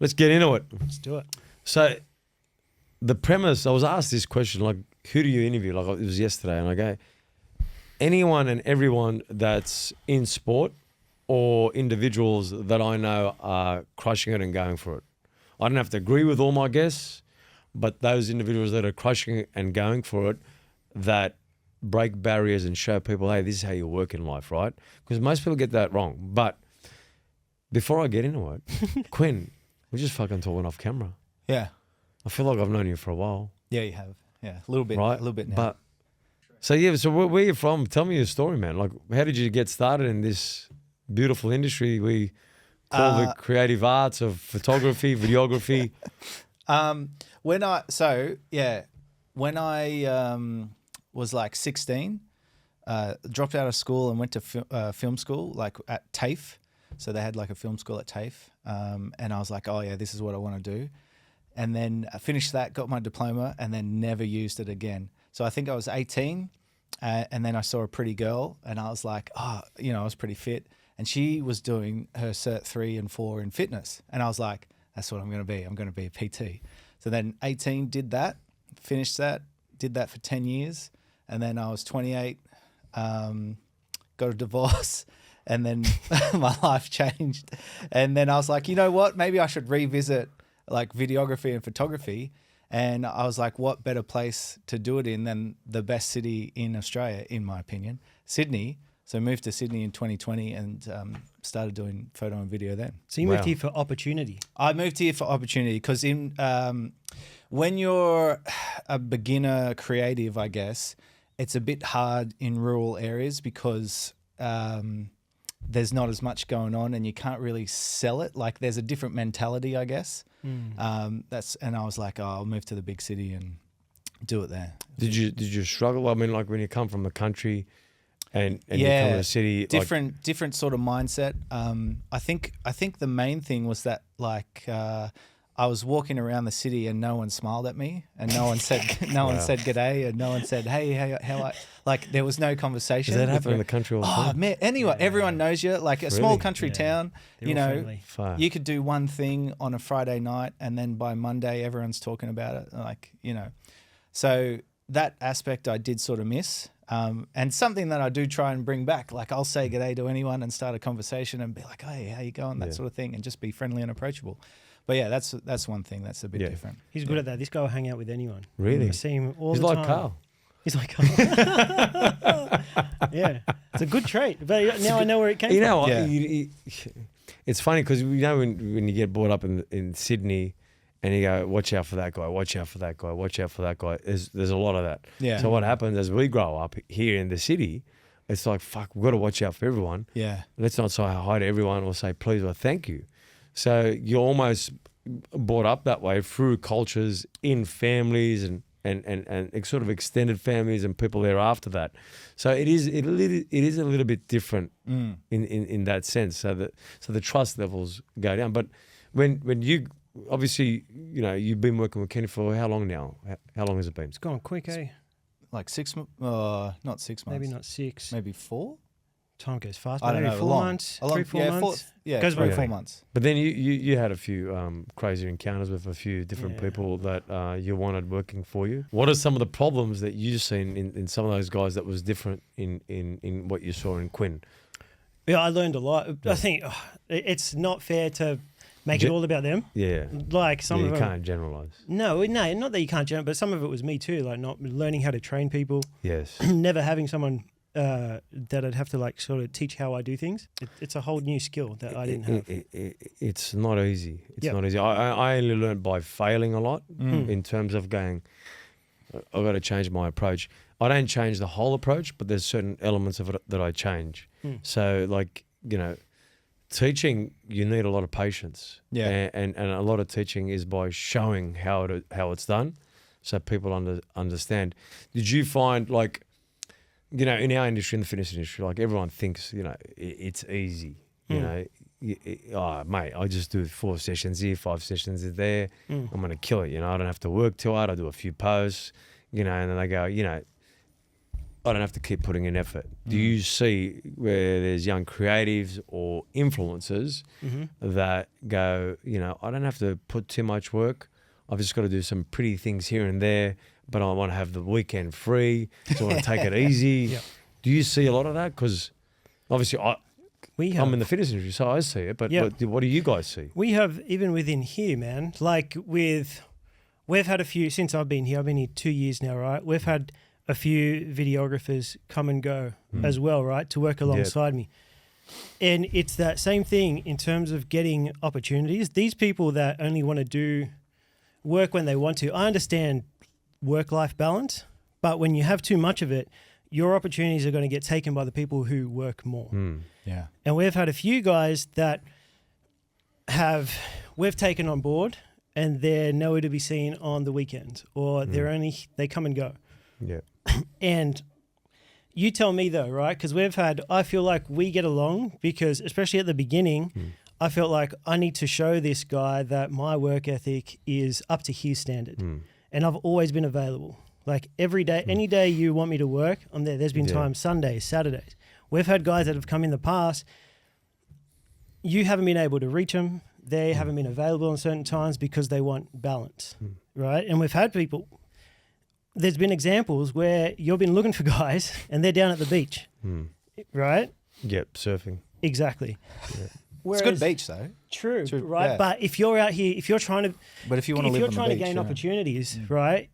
Let's get into it. Let's do it. So the premise, I was asked this question, like, who do you interview? Like, it was yesterday, and I go, anyone and everyone that's in sport or individuals that I know are crushing it and going for it. I don't have to agree with all my guests, but those individuals that are crushing it and going for it, that break barriers and show people, hey, this is how you work in life, right? Because most people get that wrong. But before I get into it, Quinn, we're just fucking talking off camera. Yeah. I feel like I've known you for a while. Yeah, you have. Yeah, a little bit. Right? A little bit now. But so where are you from? Tell me your story, man. Like, how did you get started in this beautiful industry we call the creative arts of photography, videography? When I was like 16, dropped out of school and went to film school, like at TAFE. So they had like a film school at TAFE. And I was like, oh yeah, this is what I want to do. And then I finished that, got my diploma, and then never used it again. So I think I was 18, and then I saw a pretty girl, and I was like, I was pretty fit. And she was doing her Cert 3 and 4 in fitness. And I was like, that's what I'm going to be. I'm going to be a PT. So then 18, did that, finished that, did that for 10 years. And then I was 28, got a divorce, and then my life changed. And then I was like, you know what? Maybe I should revisit like videography and photography. And I was like, what better place to do it in than the best city in Australia, in my opinion, Sydney. So I moved to Sydney in 2020 and started doing photo and video then. So you moved here for opportunity? I moved here for opportunity because when you're a beginner creative, I guess, it's a bit hard in rural areas because there's not as much going on and you can't really sell it. Like there's a different mentality, I guess. And I was like, I'll move to the big city and do it there. Did you struggle? I mean, like when you come from the country and you come to the city, different sort of mindset. I think the main thing was that like I was walking around the city and no one smiled at me and no one said one said g'day and no one said hey how like there was no conversation. Does that happen in the country all the time? Oh man, anyway, everyone knows you. Like a small country town, you know, you could do one thing on a Friday night and then by Monday everyone's talking about it. Like, you know, so that aspect I did sort of miss. And something that I do try and bring back, like I'll say g'day to anyone and start a conversation and be like, hey, how you going? That sort of thing, and just be friendly and approachable. But yeah, that's one thing that's a bit different. He's good at that. This guy will hang out with anyone. Really? I see him all the time. He's like Carl. He's like Carl. Yeah, it's a good trait. But now I know where it came from. You know, it's funny because you know when you get brought up in Sydney and you go, watch out for that guy, watch out for that guy, watch out for that guy. There's a lot of that. Yeah. So what happens as we grow up here in the city, it's like, fuck, we've got to watch out for everyone. Yeah. Let's not say hi to everyone or say please or thank you. So you're almost brought up that way through cultures in families and sort of extended families and people there after that. So it is a little bit different in that sense. So the trust levels go down. But when you obviously, you know, you've been working with Kenny for how long now? How long has it been? It's gone quick, eh? Like 6 months, not 6 months. Maybe not 6. Maybe 4? Time goes fast. I don't know. 4 months, 3-4 months. Goes by 4 months. But then you had a few crazy encounters with a few different people that you wanted working for you. What are some of the problems that you've seen in some of those guys that was different in what you saw in Quinn? Yeah, I learned a lot. I think it's not fair to make it all about them. Yeah. Like some of them. You can't generalize. No, not that you can't generalize, but some of it was me too, like not learning how to train people. Yes. Never having someone that I'd have to like sort of teach how I do things. It's a whole new skill that I didn't have. It's not easy. It's not easy. I only learned by failing a lot in terms of going, I've got to change my approach. I don't change the whole approach, but there's certain elements of it that I change. So like, you know, teaching, you need a lot of patience. Yeah. And a lot of teaching is by showing how it's done so people understand. Did you find like, you know, in our industry, in the fitness industry, like everyone thinks, you know, it's easy. You know, oh, mate, I just do 4 sessions here, 5 sessions there. I'm going to kill it. You know, I don't have to work too hard. I do a few posts, you know, and then they go, you know, I don't have to keep putting in effort. Do you see where there's young creatives or influencers that go, I don't have to put too much work. I've just got to do some pretty things here and there, but I want to have the weekend free, so I want to take it easy. Yeah. Do you see a lot of that? Because obviously I'm in the fitness industry, so I see it, but what do you guys see? We have, even within here, man, like we've had a few, since I've been here 2 years now, right? We've had a few videographers come and go as well, right, to work alongside me. And it's that same thing in terms of getting opportunities. These people that only want to do work when they want to, I understand work-life balance, but when you have too much of it, your opportunities are going to get taken by the people who work more. Yeah. And we've had a few guys that we've taken on board and they're nowhere to be seen on the weekends, or they come and go. Yeah. And you tell me though, right? Because I feel like we get along because, especially at the beginning, I felt like I need to show this guy that my work ethic is up to his standard. And I've always been available. Like every day, any day you want me to work, I'm there. There's been times, Sundays, Saturdays. We've had guys that have come in the past. You haven't been able to reach them. They haven't been available on certain times because they want balance, right? And we've had people, there's been examples where you've been looking for guys and they're down at the beach, right? Yep, surfing. Exactly. Yeah. It's a good beach though. True, right? Yeah. But if you're out here, if you're trying to gain opportunities, right?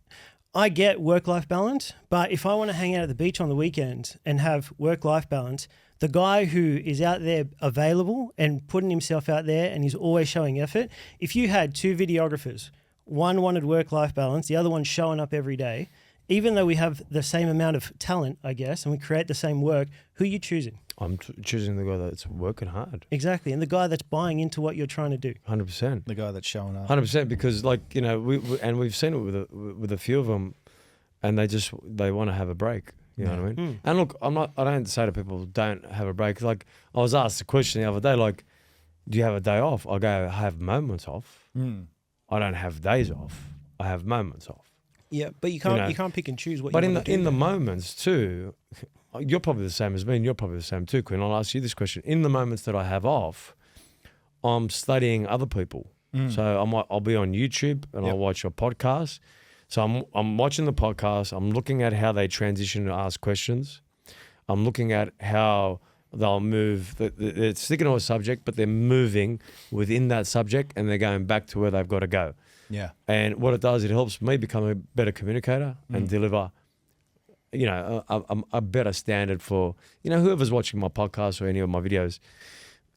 I get work-life balance, but if I want to hang out at the beach on the weekend and have work-life balance, the guy who is out there available and putting himself out there and he's always showing effort, if you had two videographers, one wanted work-life balance, the other one's showing up every day, even though we have the same amount of talent, I guess, and we create the same work, who are you choosing? I'm choosing the guy that's working hard. Exactly, and the guy that's buying into what you're trying to do. 100%. The guy that's showing up. 100%, because we've seen it with a few of them, and they want to have a break. You know what I mean? And look, I don't say to people don't have a break. Like I was asked a question the other day, like, do you have a day off? I go, I have moments off. I don't have days off. I have moments off. Yeah, but you can't pick and choose what. But you want to do. in the moments too, you're probably the same as me, and you're probably the same too, Quinn. I'll ask you this question: in the moments that I have off, I'm studying other people. So I'll be on YouTube and I'll watch a podcast. So I'm watching the podcast. I'm looking at how they transition to ask questions. I'm looking at how they'll move. They're sticking to a subject, but they're moving within that subject, and they're going back to where they've got to go. Yeah. And what it does, it helps me become a better communicator and deliver, a better standard for, whoever's watching my podcast or any of my videos.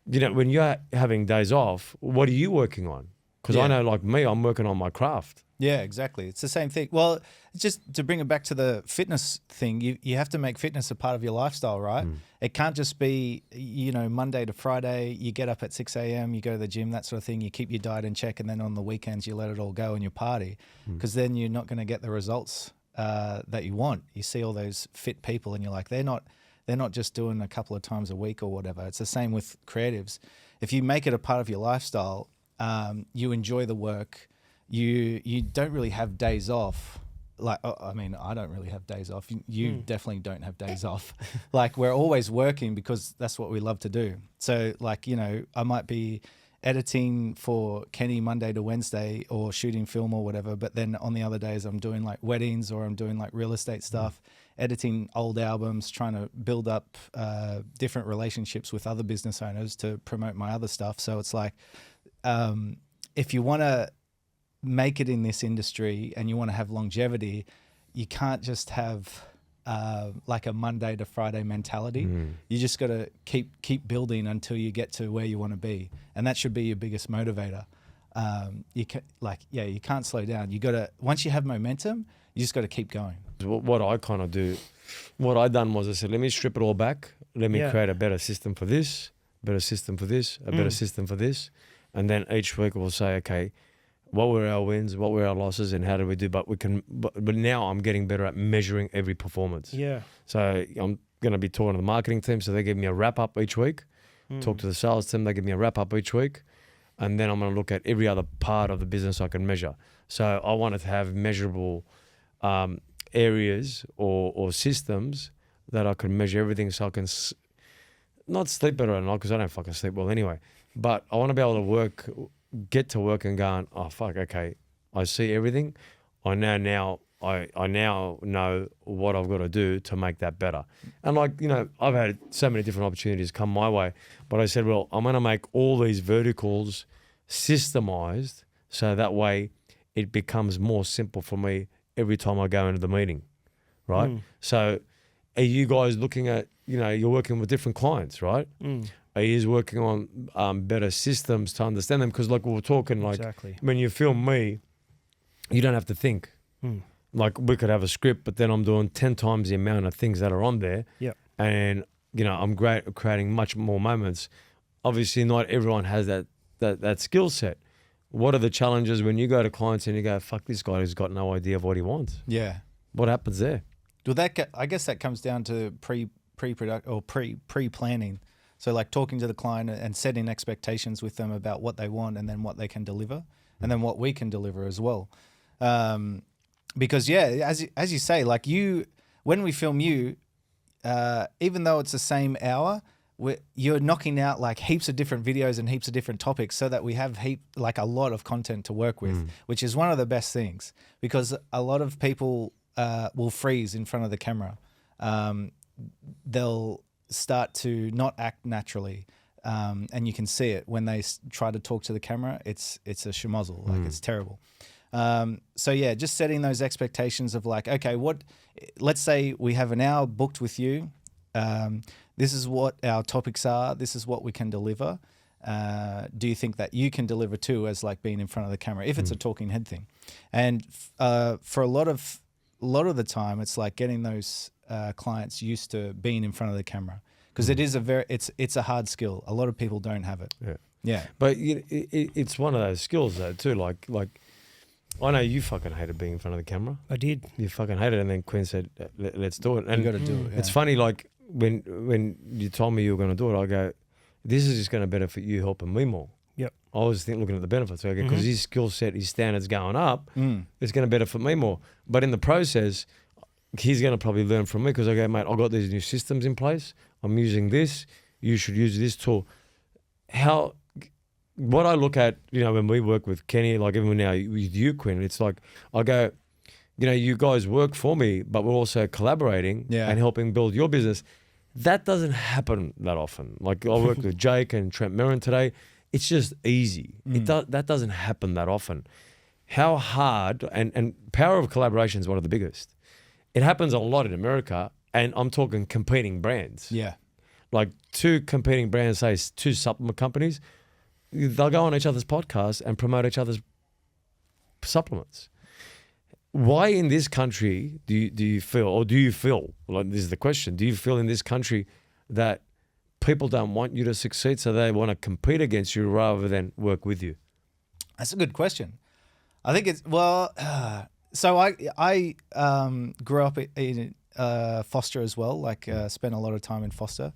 When you're having days off, what are you working on? Because I know, like me, I'm working on my craft. Yeah, exactly. It's the same thing. Well, just to bring it back to the fitness thing, you have to make fitness a part of your lifestyle, right? It can't just be, Monday to Friday, you get up at 6 a.m., you go to the gym, that sort of thing, you keep your diet in check, and then on the weekends you let it all go and you party, because then you're not going to get the results that you want. You see all those fit people and you're like, they're not just doing a couple of times a week or whatever. It's the same with creatives. If you make it a part of your lifestyle, you enjoy the work. You don't really have days off. Like, I don't really have days off. You definitely don't have days off. Like, we're always working because that's what we love to do. So, like, I might be editing for Kenny Monday to Wednesday or shooting film or whatever, but then on the other days I'm doing like weddings or I'm doing like real estate stuff, editing old albums, trying to build up different relationships with other business owners to promote my other stuff. So it's like, if you want to make it in this industry and you want to have longevity, you can't just have like a Monday to Friday mentality. You just got to keep building until you get to where you want to be, and that should be your biggest motivator. You can't slow down. You got to, once you have momentum, you just got to keep going. What I kind of do, what I done was I said, let me strip it all back. Let me create a better system for this, better system for this, a better system for this, and then each week we'll say, okay, what were our wins, what were our losses, and how did we do? But now I'm getting better at measuring every performance. Yeah. So I'm going to be talking to the marketing team, so they give me a wrap up each week. Talk to the sales team, they give me a wrap up each week, and then I'm going to look at every other part of the business I can measure. So I wanted to have measurable areas or systems that I can measure everything so I can not sleep better at night because I don't fucking sleep well anyway. But I want to be able to get to work and going, oh, fuck, okay, I see everything. I now know what I've got to do to make that better. And like, I've had so many different opportunities come my way, but I said, well, I'm going to make all these verticals systemized so that way it becomes more simple for me every time I go into the meeting, right? So are you guys looking at, you're working with different clients, right? Are you working on better systems to understand them? Because like we were talking, like when you film me, you don't have to think. Like we could have a script, but then I'm doing 10 times the amount of things that are on there. Yep. And, I'm great at creating much more moments. Obviously not everyone has that skill set. What are the challenges when you go to clients and you go, fuck, this guy has got no idea of what he wants? Yeah. What happens there? Well, I guess that comes down to pre-planning. So like talking to the client and setting expectations with them about what they want and then what they can deliver and then what we can deliver as well. Because as you say, like when we film you, even though it's the same hour, you're knocking out like heaps of different videos and heaps of different topics so that we have a lot of content to work with, which is one of the best things because a lot of people will freeze in front of the camera. They'll start to not act naturally. And you can see it when they try to talk to the camera. It's a schmozzle, like it's terrible. So yeah, just setting those expectations of like, okay, let's say we have an hour booked with you. This is what our topics are. This is what we can deliver. Do you think that you can deliver too as like being in front of the camera if it's a talking head thing? And for a lot of the time, it's like getting those clients used to being in front of the camera because it is it's a hard skill. A lot of people don't have it. Yeah. But it's one of those skills though too. Like I know you fucking hated being in front of the camera. I did. You fucking hated it, and then Quinn said, "Let's do it." And you got to do it. Yeah. It's funny, like when you told me you were going to do it, I go, "This is just going to benefit you, helping me more." Yep. I was looking at the benefits, okay, because his skill set, his standards going up, it's going to benefit me more. But in the process, he's going to probably learn from me because I go, mate, I got these new systems in place. I'm using this. You should use this tool. What I look at, when we work with Kenny, like even now with you, Quinn, it's like I go, you guys work for me, but we're also collaborating and helping build your business. That doesn't happen that often. Like I worked with Jake and Trent Merrin today. It's just easy. That doesn't happen that often. How hard and power of collaboration is one of the biggest. It happens a lot in America, and I'm talking competing brands. Yeah. Like two competing brands, say two supplement companies, they'll go on each other's podcasts and promote each other's supplements. Why in this country do you feel, like this is the question, do you feel in this country that people don't want you to succeed, so they want to compete against you rather than work with you? That's a good question. I think it's, so I grew up in Foster as well, spent a lot of time in Foster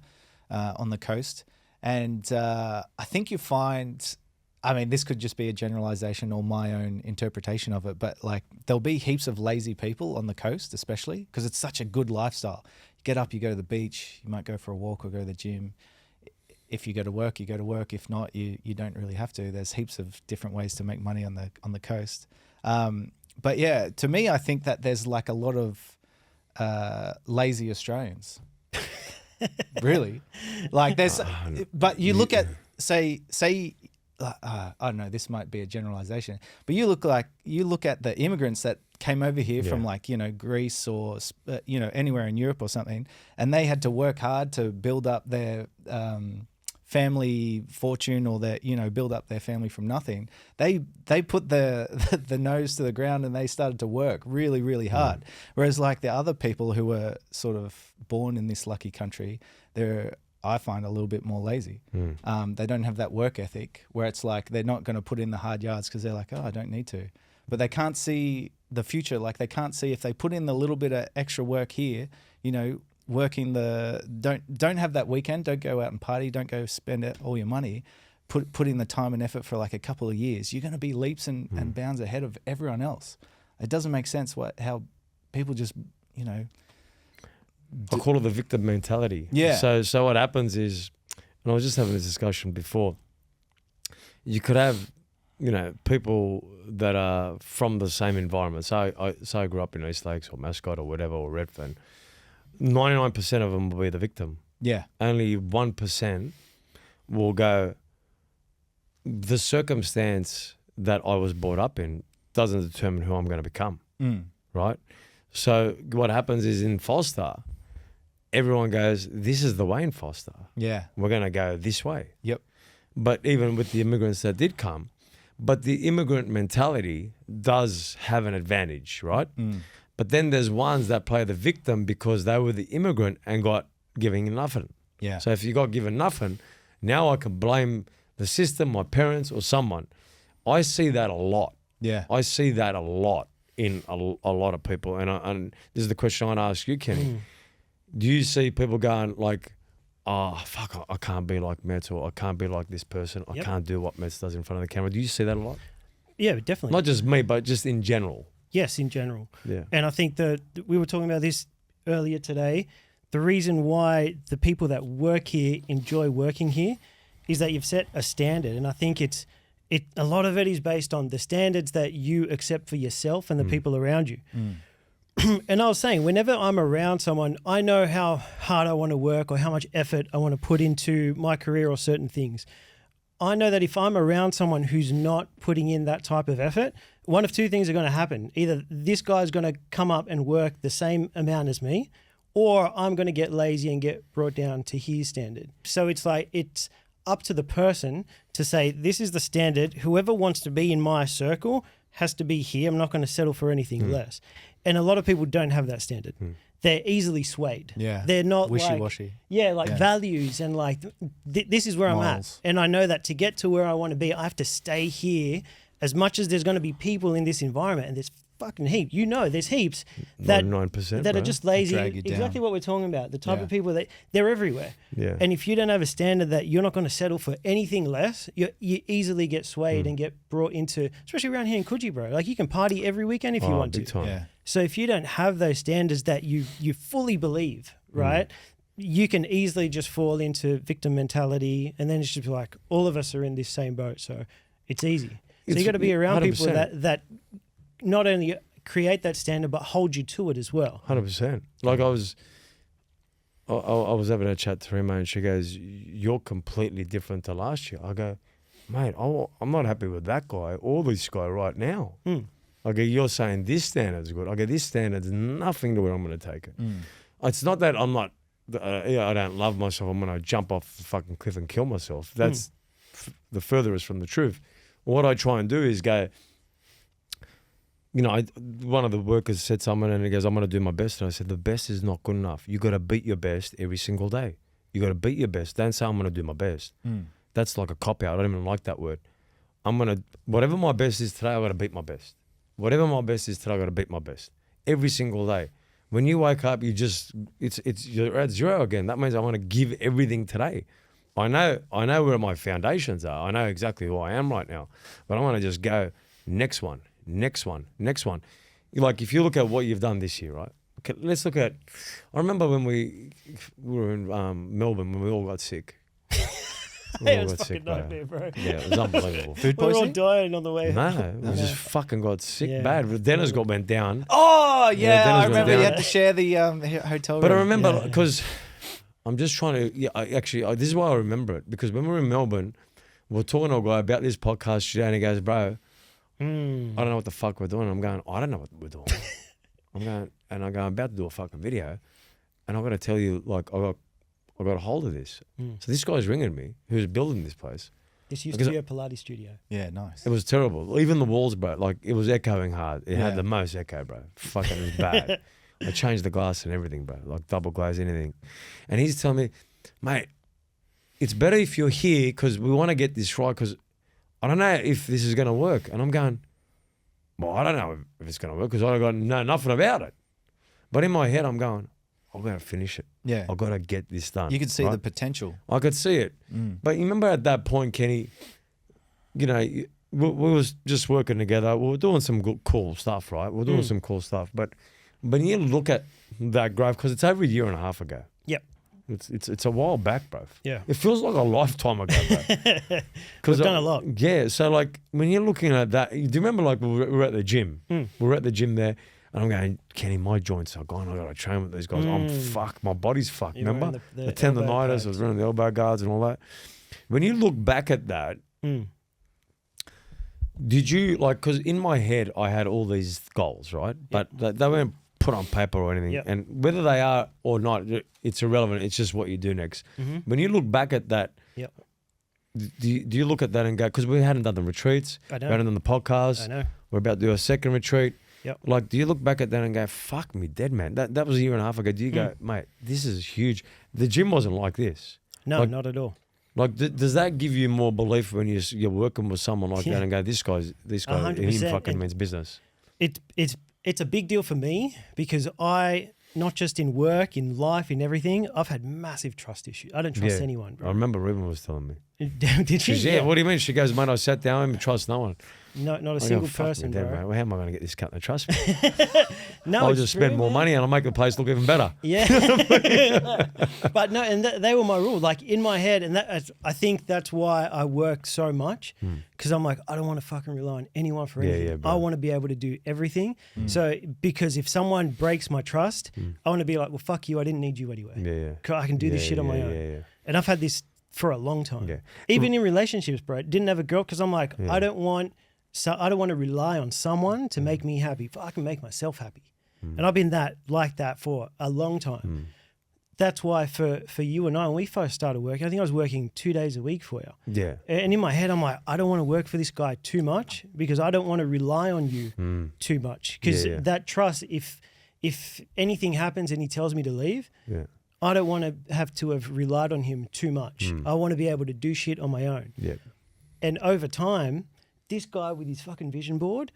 on the coast. And I think you find, this could just be a generalization or my own interpretation of it, but like there'll be heaps of lazy people on the coast, especially because it's such a good lifestyle. You get up, you go to the beach, you might go for a walk or go to the gym. If you go to work, you go to work. If not, you don't really have to. There's heaps of different ways to make money on the coast. But yeah, to me, I think that there's like a lot of lazy Australians. Really, like there's, but you look at say I don't know, this might be a generalization, but you look at the immigrants that came over here from Greece or anywhere in Europe or something, and they had to work hard to build up their family fortune or their build up their family from nothing. They put the nose to the ground and they started to work really, really hard. Whereas like the other people who were sort of born in this lucky country, I find a little bit more lazy. They don't have that work ethic where it's like they're not going to put in the hard yards because they're like, oh, I don't need to. But they can't see the future. Like they can't see if they put in the little bit of extra work here, working don't have that weekend, don't go out and party, don't go spend all your money, put in the time and effort for like a couple of years, you're going to be leaps and bounds ahead of everyone else. It doesn't make sense how people just, I call it the victim mentality. Yeah. So what happens is, and I was just having this discussion before, you could have, people that are from the same environment. So I grew up in East Lakes or Mascot or whatever, or Redfern. 99% of them will be the victim. Yeah. Only 1% will go, the circumstance that I was brought up in doesn't determine who I'm going to become, right? So what happens is in Foster, everyone goes, this is the way in Foster. Yeah. We're going to go this way. Yep. But even with the immigrants that did come, but the immigrant mentality does have an advantage, right? But then there's ones that play the victim because they were the immigrant and got given nothing. Yeah. So if you got given nothing, now I can blame the system, my parents, or someone. I see that a lot. Yeah. I see that a lot in a lot of people. And this is the question I want to ask you, Kenny. Do you see people going like, oh, fuck, I can't be like Mets, or I can't be like this person. I can't do what Mets does in front of the camera. Do you see that a lot? Yeah, definitely. Not just me, but just in general. Yes, in general. Yeah. And I think that we were talking about this earlier today. The reason why the people that work here enjoy working here is that you've set a standard. And I think a lot of it is based on the standards that you accept for yourself and the people around you. And I was saying, whenever I'm around someone, I know how hard I want to work or how much effort I want to put into my career or certain things. I know that if I'm around someone who's not putting in that type of effort, one of two things are going to happen. Either this guy's going to come up and work the same amount as me, or I'm going to get lazy and get brought down to his standard. So it's like, it's up to the person to say, this is the standard. Whoever wants to be in my circle has to be here. I'm not going to settle for anything less. And a lot of people don't have that standard. They're easily swayed. Yeah. They're not wishy-washy. Values and like, this is where I'm Morals. at. And I know that to get to where I want to be, I have to stay here. As much as there's going to be people in this environment, and there's fucking heap, there's heaps that 99%, that bro. are just lazy. Drag you down. Exactly what we're talking about. The type of people that they're everywhere. Yeah. And if you don't have a standard that you're not going to settle for anything less, you easily get swayed and get brought into, especially around here in Coogee, bro. Like you can party every weekend if you want big to. time. Yeah. So if you don't have those standards that you fully believe, right, you can easily just fall into victim mentality, and then it's just like all of us are in this same boat. So it's easy. So you got to be around 100%. people that not only create that standard but hold you to it as well. 100%. Like I was having a chat to Rima, and she goes, "You're completely different to last year." I go, "Mate, I'm not happy with that guy or this guy right now." I go, "You're saying this standard's good." I go, "This standard's nothing to where I'm going to take it." It's not that I'm not, I don't love myself. I'm going to jump off the fucking cliff and kill myself. That's the furthest from the truth. What I try and do is go, one of the workers said something, and he goes, "I'm going to do my best." And I said, the best is not good enough. You got to beat your best every single day. You got to beat your best. Don't say I'm going to do my best. That's like a cop-out. I don't even like that word. Whatever my best is today, I got to beat my best. Whatever my best is today, I got to beat my best every single day. When you wake up, you're at zero again. That means I want to give everything today. I know where my foundations are. I know exactly who I am right now, but I want to just go next one. Like if you look at what you've done this year, right? Okay, let's look at. I remember when we were in Melbourne when we all got sick. It was fucking nightmare, bro. Yeah, it was unbelievable. Food We were all poisoning? dying on the way. No, we just fucking got sick bad. Dennis went down. Oh, Yeah, yeah. Dennis I went remember you down. had to share the hotel room. But I remember because I'm just trying to. Yeah, this is why I remember it, because when we were in Melbourne, we were talking to a guy about this podcast today, and he goes, "Bro, I don't know what the fuck we're doing." I'm going, "I don't know what we're doing." I'm about to do a fucking video, and I've got to tell you, like, I got a hold of this. So this guy's ringing me, who's building this place. This used to be a Pilates studio. Yeah, nice. It was terrible. Even the walls, bro, like it was echoing hard. It had the most echo, bro. Fucking, it was bad. I changed the glass and everything, bro, like double glaze, anything. And he's telling me, "Mate, it's better if you're here because we want to get this right, because I don't know if this is going to work." And I'm going, "Well, I don't know if it's going to work because I got know nothing about it." But in my head, I'm going, I've got to finish it. Yeah. I've got to get this done. You could see right? the potential. I could see it. But you remember at that point, Kenny, we was just working together. We were doing some cool stuff, right? We were doing some cool stuff. But when you look at that growth, because it's over a year and a half ago. Yep. It's a while back, bro. Yeah. It feels like a lifetime ago, bro. We've done a lot. Yeah. So like when you're looking at that, do you remember like we were at the gym? We were at the gym there, and I'm going, Kenny, my joints are gone. I got to train with these guys. I'm fucked. My body's fucked. You were Remember in the tendonitis? I was running the elbow guards and all that. When you look back at that, did you like? Because in my head, I had all these goals, right? But they weren't put on paper or anything. Yep. And whether they are or not, it's irrelevant. It's just what you do next. When you look back at that, do you look at that and go, because we hadn't done the retreats, I know. we hadn't done the podcast, I know. we're about to do a second retreat. Yep. Like, do you look back at that and go, fuck me dead, man? That was a year and a half ago. Do you go, mate, this is huge. The gym wasn't like this. No, like, not at all. Like, does that give you more belief when you're working with someone like that and go, this guy, 100%. him fucking means business? It's a big deal for me because I, not just in work, in life, in everything, I've had massive trust issues. I don't trust anyone, bro. I remember Ruben was telling me. Did she? She's, what do you mean? She goes, mate, I sat down and trust no one. No, not a I single go, fuck person, me, bro. Dad, mate. How am I going to get this cut of trust me? No, I'll it's just true, spend more man. money and I'll make the place look even better. Yeah. But no, and they were my rule. Like in my head, and I think that's why I work so much because I'm like, I don't want to fucking rely on anyone for anything. yeah, bro. I want to be able to do everything. So because if someone breaks my trust, I want to be like, well, fuck you. I didn't need you anyway. Yeah. I can do this shit on my own. Yeah. And I've had this for a long time. Yeah. Even in relationships, bro. Didn't have a girl because I'm like, I don't want to rely on someone to make me happy. I can make myself happy. And I've been like that for a long time. That's why for you and I, when we first started working, I think I was working 2 days a week for you. Yeah. And in my head, I'm like, I don't want to work for this guy too much because I don't want to rely on you too much. Because that trust, if anything happens and he tells me to leave, I don't want to have relied on him too much. I want to be able to do shit on my own. Yeah. And over time, this guy with his fucking vision board,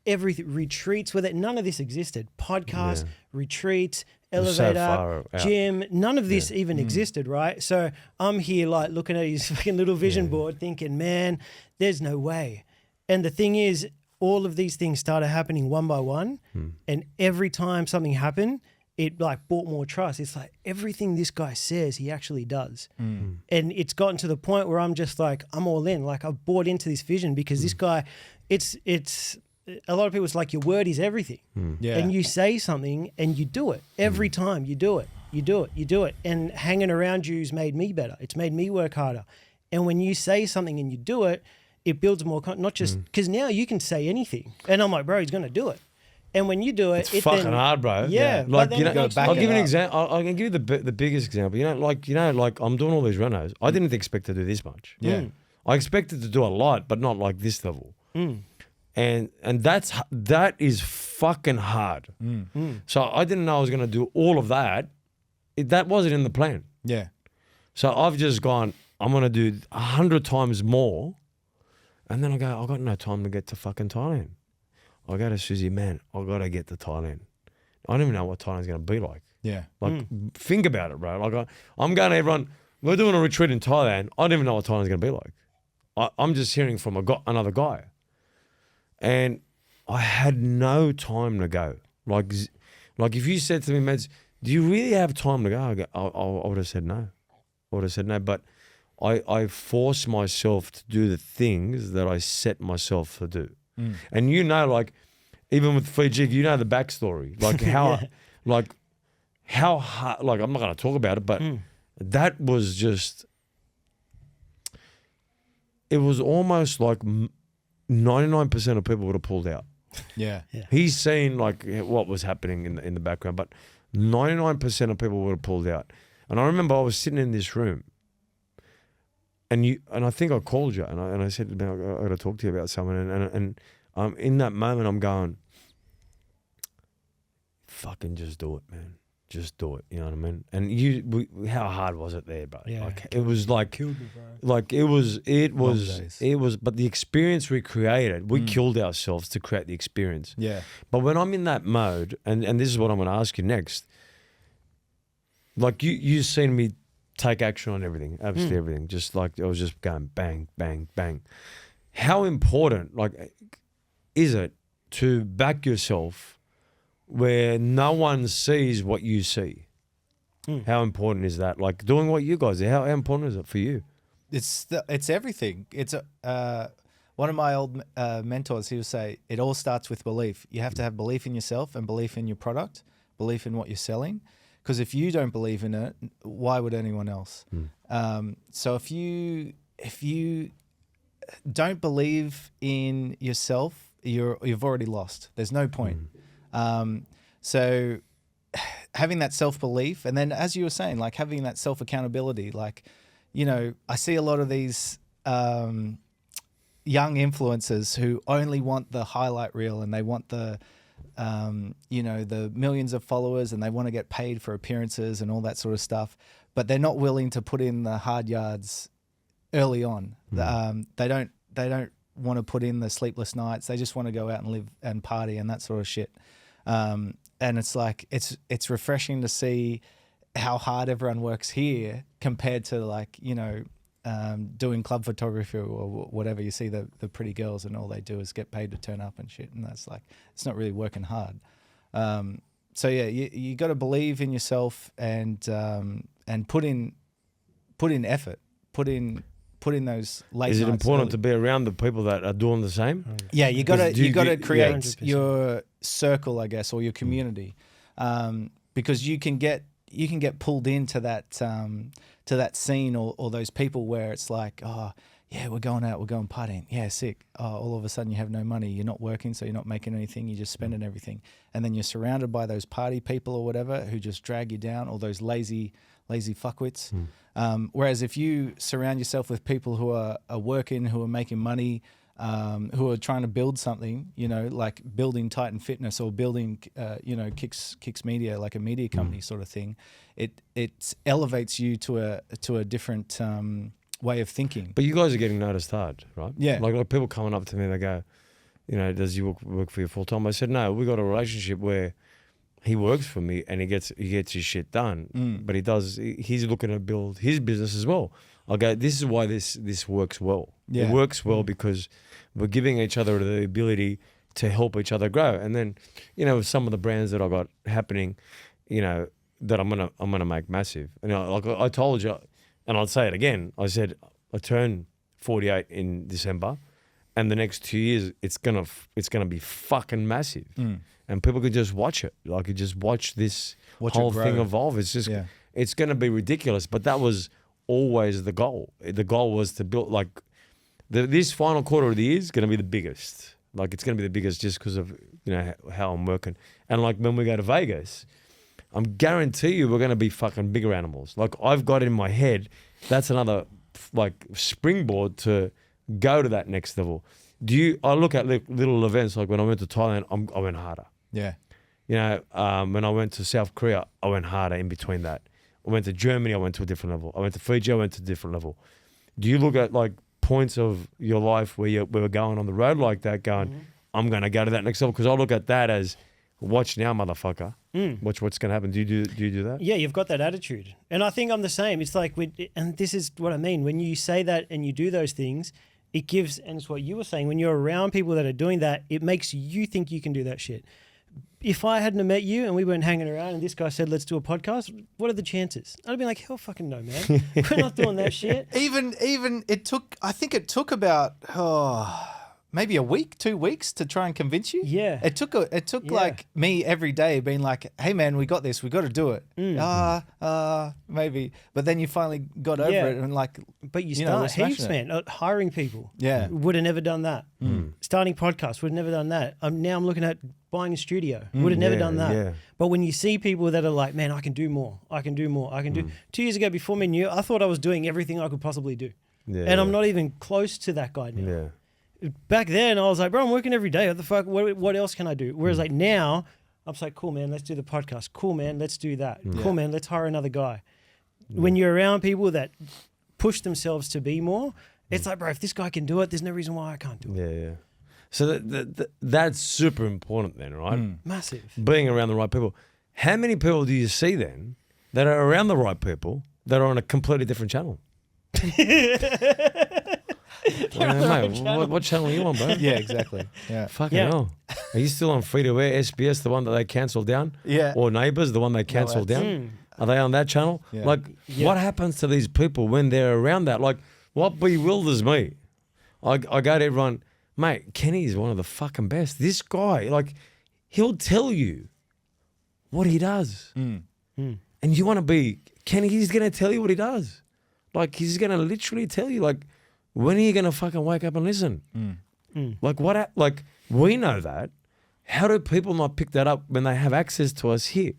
everything, retreats with it, none of this existed. Podcast, retreats, elevator, gym, none of this even existed, right? So I'm here like looking at his fucking little vision board thinking, man, there's no way. And the thing is, all of these things started happening one by one. And every time something happened, it like brought more trust. It's like everything this guy says, he actually does. And it's gotten to the point where I'm just like, I'm all in. Like I've bought into this vision because this guy, it's a lot of people, it's like your word is everything. And you say something and you do it. Every time you do it, you do it, you do it. And hanging around you's made me better. It's made me work harder. And when you say something and you do it, it builds more, not just, because now you can say anything. And I'm like, bro, he's going to do it. And when you do it, It's fucking hard, bro. Yeah. Like, you know, I'll give you an example. I can give you the biggest example. Like I'm doing all these renos. I didn't expect to do this much. Yeah. I expected to do a lot, but not like this level. And that is fucking hard. So I didn't know I was going to do all of that. That wasn't in the plan. Yeah. So I've just gone, I'm going to do 100 times more. And then I go, I've got no time to get to fucking Thailand. I go to Susie, man, I got to get to Thailand. I don't even know what Thailand's going to be like. Yeah. Like, think about it, bro. Like, I'm going to everyone, we're doing a retreat in Thailand. I don't even know what Thailand's going to be like. I'm just hearing from another guy. And I had no time to go. Like if you said to me, Meds, do you really have time to go? I would have said no. But I force myself to do the things that I set myself to do. And like, even with Fiji, you know the backstory, like how hard, like I'm not going to talk about it, but that was just, it was almost like 99% of people would have pulled out. Yeah. He's seen like what was happening in the background, but 99% of people would have pulled out. And I remember I was sitting in this room, and I think I called you, and I said, man, I got to talk to you about something, and in that moment I'm going, fucking just do it, man. Just do it. You know what I mean? And how hard was it there, bro? Yeah, like it was like killed me, bro. Like it was. But the experience we created, we killed ourselves to create the experience. Yeah. But when I'm in that mode, and this is what I'm going to ask you next. Like you've seen me take action on everything, absolutely everything. Just like I was just going bang, bang, bang. How important, like, is it to back yourself where no one sees what you see. How important is that? Like doing what you guys do, how important is it for you? It's everything. It's one of my old mentors. He would say it all starts with belief. You have to have belief in yourself and belief in your product, belief in what you're selling. Because if you don't believe in it, why would anyone else? So if you don't believe in yourself, you've already lost. There's no point. So having that self-belief, and then as you were saying, like having that self-accountability, like, you know, I see a lot of these young influencers who only want the highlight reel and they want the, you know, the millions of followers and they want to get paid for appearances and all that sort of stuff, but they're not willing to put in the hard yards early on. They don't want to put in the sleepless nights. They just want to go out and live and party and that sort of shit. And it's like, it's refreshing to see how hard everyone works here compared to, like, you know, doing club photography or whatever. You see the pretty girls and all they do is get paid to turn up and shit. And that's like, it's not really working hard. So yeah, you got to believe in yourself and put in effort, put in those late Is it nights important early. to be around the people that are doing the same? Yeah, you got to create 100%. your circle, I guess, or your community, because you can get pulled into that scene or those people where it's like, oh yeah, we're going out, we're going partying, yeah, sick. Oh, all of a sudden you have no money, you're not working, so you're not making anything, you're just spending everything, and then you're surrounded by those party people or whatever who just drag you down, or those lazy fuckwits. Whereas if you surround yourself with people who are working, who are making money, who are trying to build something, you know, like building Titan Fitness or building, you know, KIX Media, like a media company sort of thing, it elevates you to a different way of thinking. But you guys are getting noticed hard, right? Yeah. Like people coming up to me, they go, you know, does you work for you full time? I said, no, we got a relationship where he works for me and he gets his shit done, but he's looking to build his business as well. I go, this is why this works well. Yeah. It works well because we're giving each other the ability to help each other grow. And then, you know, with some of the brands that I got happening, you know, that I'm gonna make massive. You know, like I told you, and I'll say it again. I said I turned 48 in December, and the next 2 years it's gonna be fucking massive. And people could just watch it. Like, you just watch this whole thing evolve. It's just, it's going to be ridiculous. But that was always the goal. The goal was to build, like, this final quarter of the year is going to be the biggest. Like, it's going to be the biggest just because of, you know, how I'm working. And, like, when we go to Vegas, I'm guarantee you we're going to be fucking bigger animals. Like, I've got in my head, that's another, like, springboard to go to that next level. I look at little events, like when I went to Thailand, I went harder. Yeah. You know, when I went to South Korea, I went harder in between that. I went to Germany, I went to a different level. I went to Fiji, I went to a different level. Do you look at, like, points of your life where we're going on the road like that, going, I'm going to go to that next level? Because I look at that as, watch now, motherfucker. Watch what's going to happen. Do you do that? Yeah, you've got that attitude. And I think I'm the same. It's like, and this is what I mean. When you say that and you do those things, it gives, and it's what you were saying, when you're around people that are doing that, it makes you think you can do that shit. If I hadn't met you and we weren't hanging around and this guy said, let's do a podcast, what are the chances? I'd be like, hell fucking no, man. We're not doing that shit. Even I think it took about, maybe a week, 2 weeks to try and convince you. Yeah. It took like me every day being like, hey man, we got this. We got to do it. Maybe. But then you finally got over it and like, but you know, start heaps, man. Hiring people. Yeah. Would have never done that. Starting podcasts, would have never done that. Now I'm looking at buying a studio. Would have never done that. Yeah. But when you see people that are like, man, I can do more. I can do more. I can do. 2 years ago, before me and you, I thought I was doing everything I could possibly do. Yeah, and I'm not even close to that guy now. Yeah. Back then, I was like, bro, I'm working every day. What the fuck? What else can I do? Whereas like now, I'm just like, cool, man, let's do the podcast. Cool, man, let's do that. Cool, man, let's hire another guy. When you're around people that push themselves to be more, it's like, bro, if this guy can do it, there's no reason why I can't do it. Yeah, yeah. So that's super important then, right? Massive. Being around the right people. How many people do you see then that are around the right people that are on a completely different channel? Mate, what channel are you on, bro? yeah, exactly. Yeah. Fucking hell. Are you still on free to air SBS, the one that they cancelled down? Yeah. Or Neighbours, the one they cancelled down? Are they on that channel? Yeah. Like, what happens to these people when they're around that? Like, what bewilders me? I go to everyone, mate, Kenny's one of the fucking best. This guy, like, he'll tell you what he does. And you want to be, Kenny, he's going to tell you what he does. Like, he's going to literally tell you, like, when are you going to fucking wake up and listen? Like, like, we know that. How do people not pick that up when they have access to us here?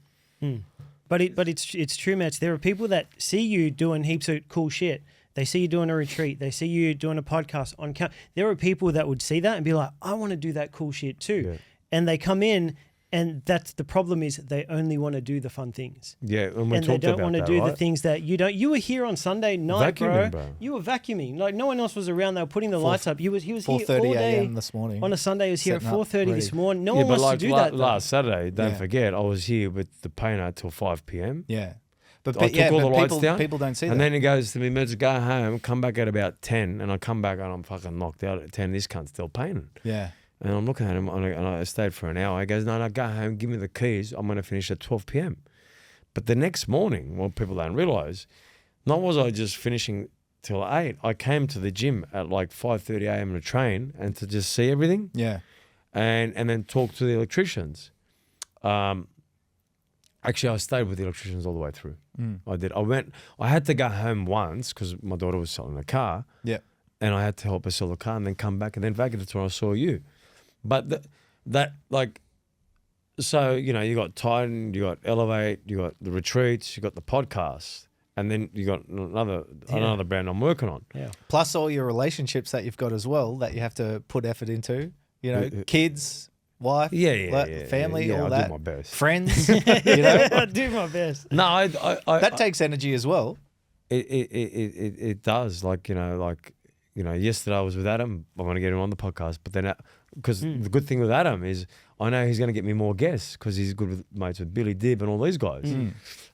But it's true, Mets. There are people that see you doing heaps of cool shit. They see you doing a retreat. They see you doing a podcast on count. There are people that would see that and be like, I want to do that cool shit too. Yeah. And they come in, and that's the problem, is they only want to do the fun things. Yeah, and they don't want to do the things that you don't. You were here on Sunday night, bro. You were vacuuming. Like, no one else was around. They were putting the lights up. He was here all 4:30 day a.m. this morning. On a Sunday, he was here at 4:30 this morning. No one but wants to do that. Last Saturday, don't forget, I was here with the painter till 5 p.m. Yeah. But I took all the lights down. People don't see that. And then he goes to me, Meds, go home, come back at about 10, and I come back and I'm fucking knocked out at 10. This cunt's still painting. Yeah. And I'm looking at him, and I stayed for an hour. He goes, no, go home, give me the keys. I'm going to finish at 12 p.m. But the next morning, what people don't realise, not was I just finishing till 8. I came to the gym at like 5:30 a.m. to train and to just see everything. Yeah. And then talk to the electricians. Actually, I stayed with the electricians all the way through. I did. I had to go home once because my daughter was selling the car. Yeah. And I had to help her sell the car and then come back and then vacated till I saw you. But so, you know, you got Titan, you got Elevate, you got the retreats, you got the podcast, and then you got another brand I'm working on. Yeah. Plus all your relationships that you've got as well that you have to put effort into. You know, kids, wife, family, all that. I do my best. Friends, you know. I do my best. No, that takes energy as well. It does. Like, you know, yesterday I was with Adam. I want to get him on the podcast, but then because the good thing with Adam is I know he's going to get me more guests because he's good with mates with Billy Dibb and all these guys.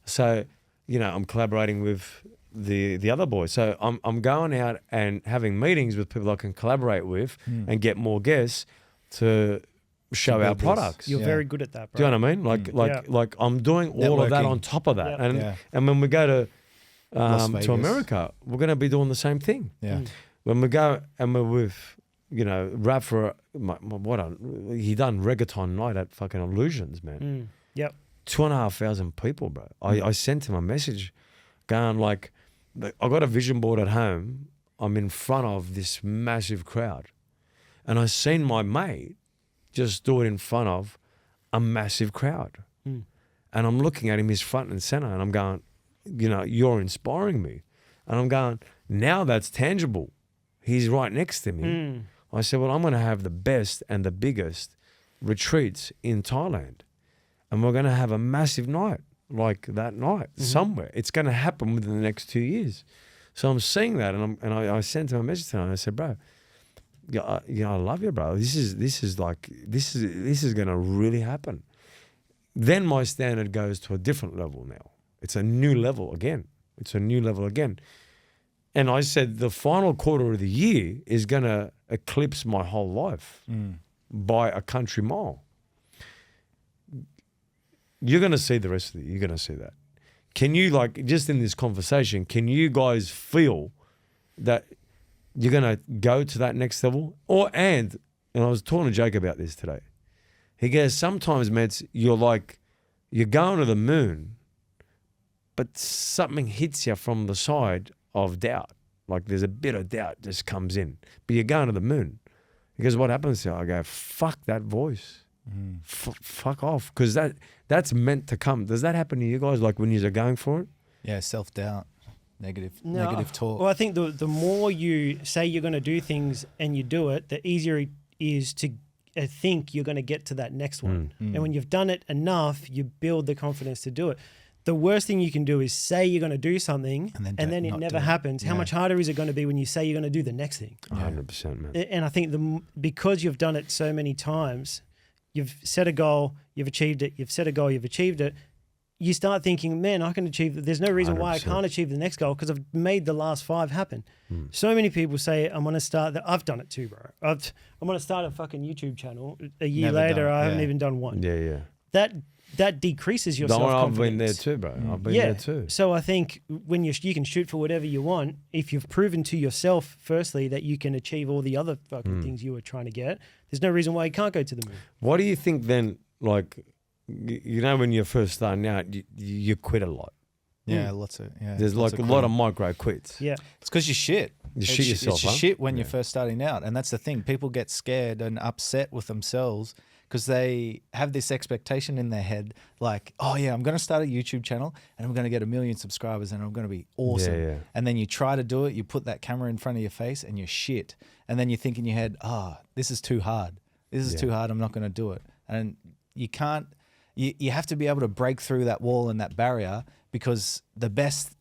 So, you know, I'm collaborating with the other boys. So I'm going out and having meetings with people I can collaborate with and get more guests to show our products. You're very good at that, bro. Do you know what I mean? Like I'm doing all of that on top of that. And when we go to America, we're going to be doing the same thing. Yeah. When we go and we're with, you know, rap for he done reggaeton night at fucking Illusions, man. 2,500 people, bro. I sent him a message going like, I got a vision board at home. I'm in front of this massive crowd. And I seen my mate just do it in front of a massive crowd. And I'm looking at him, he's front and center, and I'm going, you know, you're inspiring me. And I'm going, now that's tangible. He's right next to me. I said, well, I'm going to have the best and the biggest retreats in Thailand. And we're going to have a massive night like that night somewhere. It's going to happen within the next 2 years. So I'm seeing that, and I sent him a message to him. And I said, bro, I love you, bro. This is going to really happen. Then my standard goes to a different level now. It's a new level again. And I said the final quarter of the year is going to eclipse my whole life by a country mile. You're going to see the rest of it. You're going to see that. Can you, like, just in this conversation, can you guys feel that you're going to go to that next level? And I was talking to Jake about this today. He goes, sometimes, Mets, you're going to the moon, but something hits you from the side of doubt. Like there's a bit of doubt just comes in, but you're going to the moon. He goes, what happens to you? I go, fuck that voice. Fuck off. Because that's meant to come. Does that happen to you guys, like when you're going for it? Yeah, self-doubt, negative talk. Well, I think the more you say you're going to do things and you do it, the easier it is to think you're going to get to that next one. And when you've done it enough, you build the confidence to do it. The worst thing you can do is say you're going to do something and then it never happens. How much harder is it going to be when you say you're going to do the next thing? 100%, man. And I think because you've done it so many times, you've set a goal, you've achieved it. You've set a goal, you've achieved it. you start thinking, man, I can achieve. There's no reason why I 100%. can't achieve the next goal because I've made the last 5 happen. So many people say, I'm going to start that. I've done it too, bro. I'm going to start a fucking YouTube channel. A year Never later, done it, I haven't yeah. even done one. Yeah. That decreases your Don't worry, I've self-confidence. been there too, bro. I've been there too. So I think when you can shoot for whatever you want, if you've proven to yourself, firstly, that you can achieve all the other fucking things you were trying to get, there's no reason why you can't go to the moon. What do you think then, like, you know, when you're first starting out, you quit a lot. Yeah, lots of There's like a lot of micro quits. Yeah. It's because you shit. You shit yourself, It's your huh? shit when you're first starting out, and that's the thing. People get scared and upset with themselves because they have this expectation in their head, like, oh yeah, I'm going to start a YouTube channel and I'm going to get 1 million subscribers and I'm going to be awesome. Yeah. And then you try to do it, you put that camera in front of your face and you're shit. And then you think in your head, this is too hard. This is too hard. I'm not going to do it. And you can't. You have to be able to break through that wall and that barrier because the best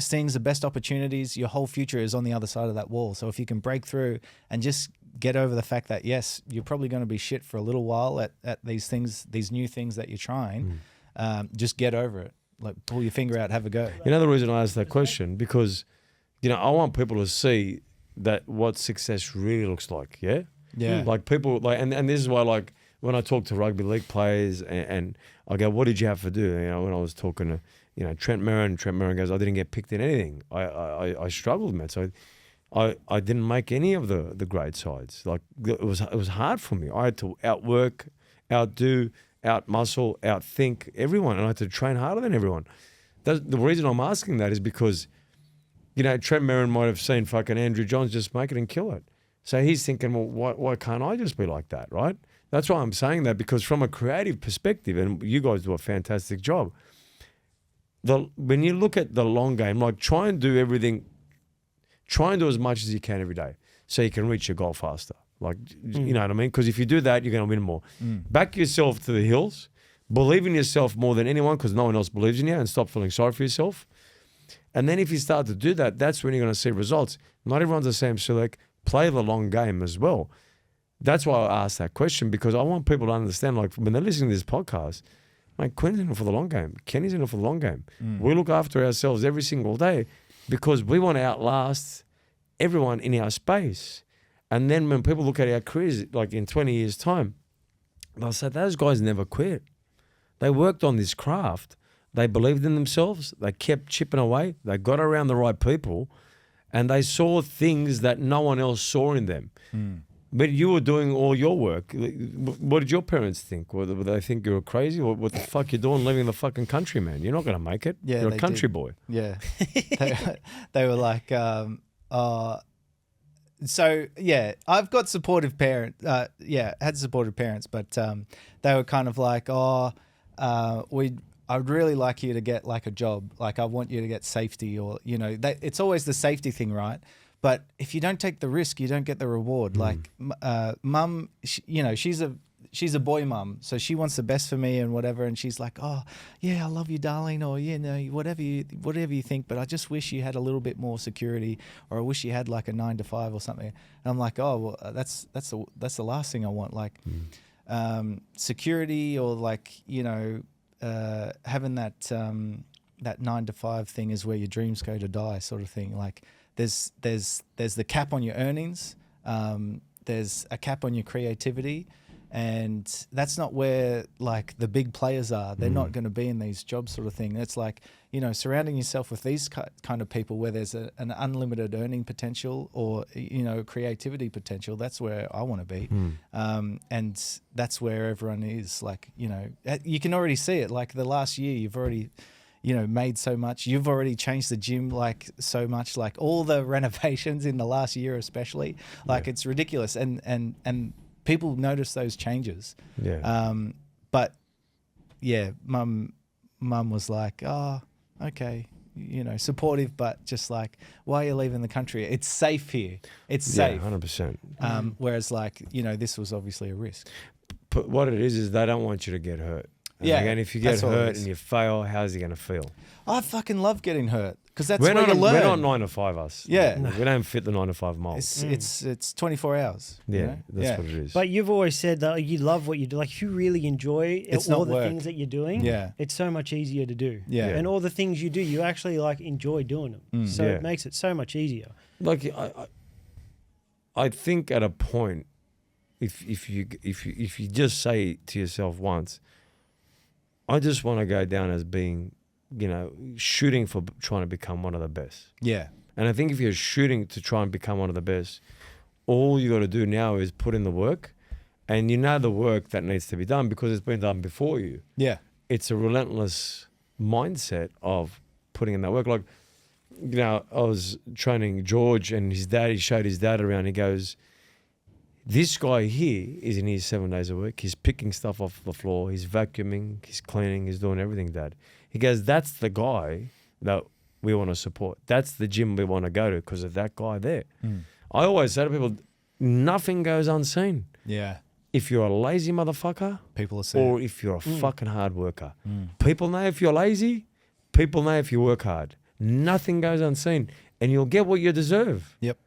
things, the best opportunities, your whole future is on the other side of that wall. So if you can break through and just get over the fact that, yes, you're probably going to be shit for a little while at these things, these new things that you're trying, just get over it. Like pull your finger out, have a go. You know the reason I asked that question? Because, you know, I want people to see that what success really looks like, yeah? Yeah. Like people, like, and this is why, like, when I talk to rugby league players and I go, what did you have to do? You know, when I was talking to, you know, Trent Merrin goes, I didn't get picked in anything. I struggled, man. So I didn't make any of the grade sides. Like it was hard for me. I had to outwork, outdo, outmuscle, outthink everyone, and I had to train harder than everyone. The reason I'm asking that is because, you know, Trent Merrin might have seen fucking Andrew Johns just make it and kill it. So he's thinking, well, why can't I just be like that, right? That's why I'm saying that, because from a creative perspective, and you guys do a fantastic job, when you look at the long game, like try and do everything, try and do as much as you can every day so you can reach your goal faster. Like, you know what I mean? Because if you do that, you're going to win more. Back yourself to the hills, believe in yourself more than anyone because no one else believes in you, and stop feeling sorry for yourself. And then if you start to do that, that's when you're going to see results. Not everyone's the same, so like play the long game as well. That's why I asked that question, because I want people to understand, like when they're listening to this podcast, like Quinn's in it for the long game. Kenny's in it for the long game. We look after ourselves every single day because we want to outlast everyone in our space. And then when people look at our careers, like in 20 years' time, they'll say, those guys never quit. They worked on this craft. They believed in themselves. They kept chipping away. They got around the right people, and they saw things that no one else saw in them. But you were doing all your work. What did your parents think? Would they think you were crazy? What the fuck you doing living in the fucking country, man? You're not going to make it. Yeah, You're a they country did. boy. Yeah. they were like, so yeah, I've got supportive parents. Had supportive parents, but they were kind of like, I'd really like you to get like a job. Like I want you to get safety, or, you know, it's always the safety thing, right? But if you don't take the risk, you don't get the reward. Like, mum, you know, she's a boy mum, so she wants the best for me and whatever. And she's like, oh yeah, I love you, darling, or you know, whatever you think. But I just wish you had a little bit more security, or I wish you had like a 9 to 5 or something. And I'm like, oh well, that's the last thing I want. Like, security, or like, you know, having that 9 to 5 thing is where your dreams go to die, sort of thing. Like. There's the cap on your earnings, there's a cap on your creativity, and that's not where like the big players are. They're not going to be in these jobs, sort of thing. It's like, you know, surrounding yourself with these kind of people where there's an unlimited earning potential, or, you know, creativity potential. That's where I want to be, and that's where everyone is. Like, you know, you can already see it. Like the last year, you've already, you know, made so much. You've already changed the gym like so much, like all the renovations in the last year especially. Like it's ridiculous, and people notice those changes. Yeah. But yeah, mum was like, oh, okay, you know, supportive, but just like, why are you leaving the country? It's safe here. It's safe. 100%. Whereas like, you know, this was obviously a risk. But what it is they don't want you to get hurt. And Yeah, again, if you get that's all it hurt is. and you fail, how's he going to feel? I fucking love getting hurt. Because that's we're where you learn. We're not 9 to 5 us. Yeah. We don't fit the 9 to 5 mold. It's 24 hours. Yeah, you know? that's what it is. But you've always said that you love what you do. Like, if you really enjoy all the work. things that you're doing, it's so much easier to do. Yeah. And all the things you do, you actually like enjoy doing them. So it makes it so much easier. Like I think at a point, if you just say to yourself once, I just want to go down as being, shooting for trying to become one of the best. Yeah. And I think if you're shooting to try and become one of the best, all you got to do now is put in the work, and the work that needs to be done because it's been done before you. Yeah. It's a relentless mindset of putting in that work. Like, I was training George and his dad, he showed his dad around. He goes, this guy here is in here 7 days a week. He's picking stuff off the floor. He's vacuuming. He's cleaning. He's doing everything, Dad. He goes, that's the guy that we want to support. That's the gym we want to go to because of that guy there. I always say to people, nothing goes unseen. Yeah. If you're a lazy motherfucker, people will see it. or if you're a fucking hard worker. People know if you're lazy. People know if you work hard. Nothing goes unseen, and you'll get what you deserve. Yep.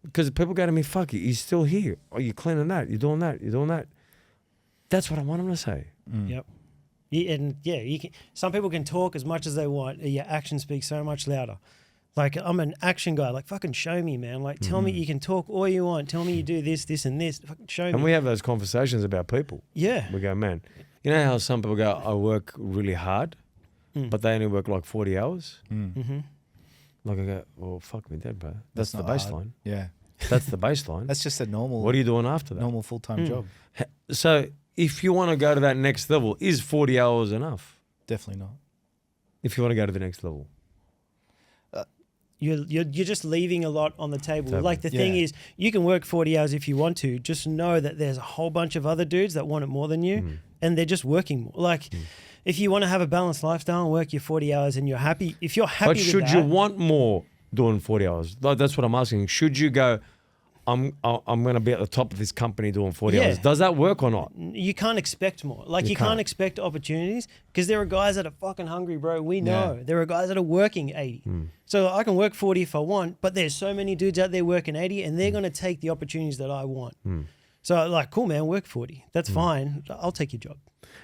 Because people go to me, fuck it, he's still here. Oh, you're cleaning that, you're doing that, you're doing that. That's what I want them to say. Yep. You can, some people can talk as much as they want. Your action speaks so much louder. Like, I'm an action guy. Like, fucking show me, man. Like, tell me, you can talk all you want. Tell me you do this, this, and this. Fucking show me. And we have those conversations about people. Yeah. We go, man, you know how some people go, I work really hard, but they only work like 40 hours? Like, I go, well, fuck me dead, bro. That's the baseline. Hard. Yeah. That's the baseline. That's just a normal. What are you doing after that? Normal full-time job. So if you want to go to that next level, is 40 hours enough? Definitely not. If you want to go to the next level. You're just leaving a lot on the table. Like, the thing is, you can work 40 hours if you want to. Just know that there's a whole bunch of other dudes that want it more than you, and they're just working more. Like, if you want to have a balanced lifestyle and work your 40 hours and you're happy, if you're happy but should you want more doing 40 hours? Like, that's what I'm asking. Should you go, I'm going to be at the top of this company doing 40 hours. Does that work or not? You can't expect more. Like, you can't expect opportunities because there are guys that are fucking hungry, bro. We know. Yeah. There are guys that are working 80. So I can work 40 if I want, but there's so many dudes out there working 80 and they're going to take the opportunities that I want. So, like, cool, man, work 40. That's fine. I'll take your job.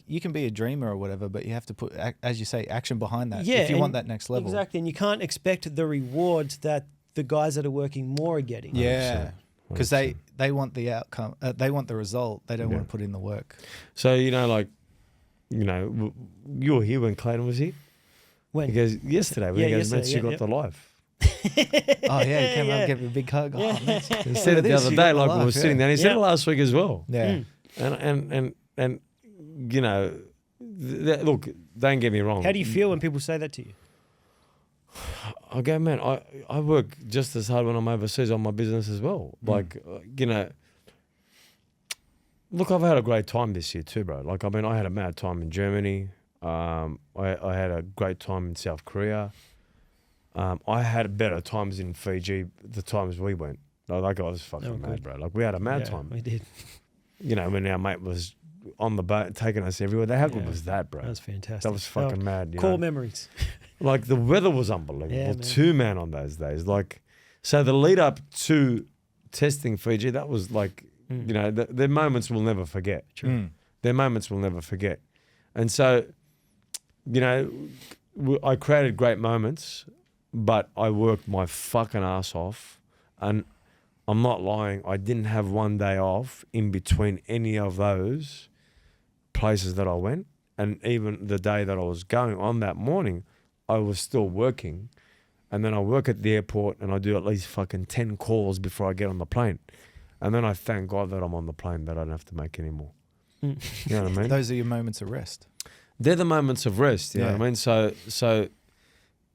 You can be a dreamer or whatever, but you have to put, as you say, action behind that. Yeah, if you want that next level. Exactly. And you can't expect the rewards that the guys that are working more are getting. Yeah. Because they want the outcome. They want the result. They don't want to put in the work. So, you were here when Clayton was here? When? He goes, yesterday. When he goes, Mets, you got the life. Oh, yeah. He came up and gave me a big hug. Yeah. Oh, Mets. He said it the other day, like we were sitting there. He said it last week as well. Yeah. And look, don't get me wrong. How do you feel when people say that to you? I go, man, I work just as hard when I'm overseas on my business as well. Like, look, I've had a great time this year too, bro. Like, I mean, I had a mad time in Germany. I had a great time in South Korea. I had better times in Fiji the times we went. Like, I was fucking mad, bro. Like, we had a mad time. We did. When our mate was on the boat taking us everywhere. How good was that, bro? That was fantastic. That was fucking mad. Cool memories. Like, the weather was unbelievable. 2 man on those days. Like, so the lead up to testing Fiji, that was like, their moments we'll never forget. True. Their moments we'll never forget. And so, I created great moments, but I worked my fucking ass off. And I'm not lying, I didn't have one day off in between any of those places that I went. And even the day that I was going on that morning, I was still working. And then I work at the airport and I do at least fucking 10 calls before I get on the plane. And then I thank God that I'm on the plane, that I don't have to make any more. You know what I mean? Those are your moments of rest. They're the moments of rest, you know what I mean? So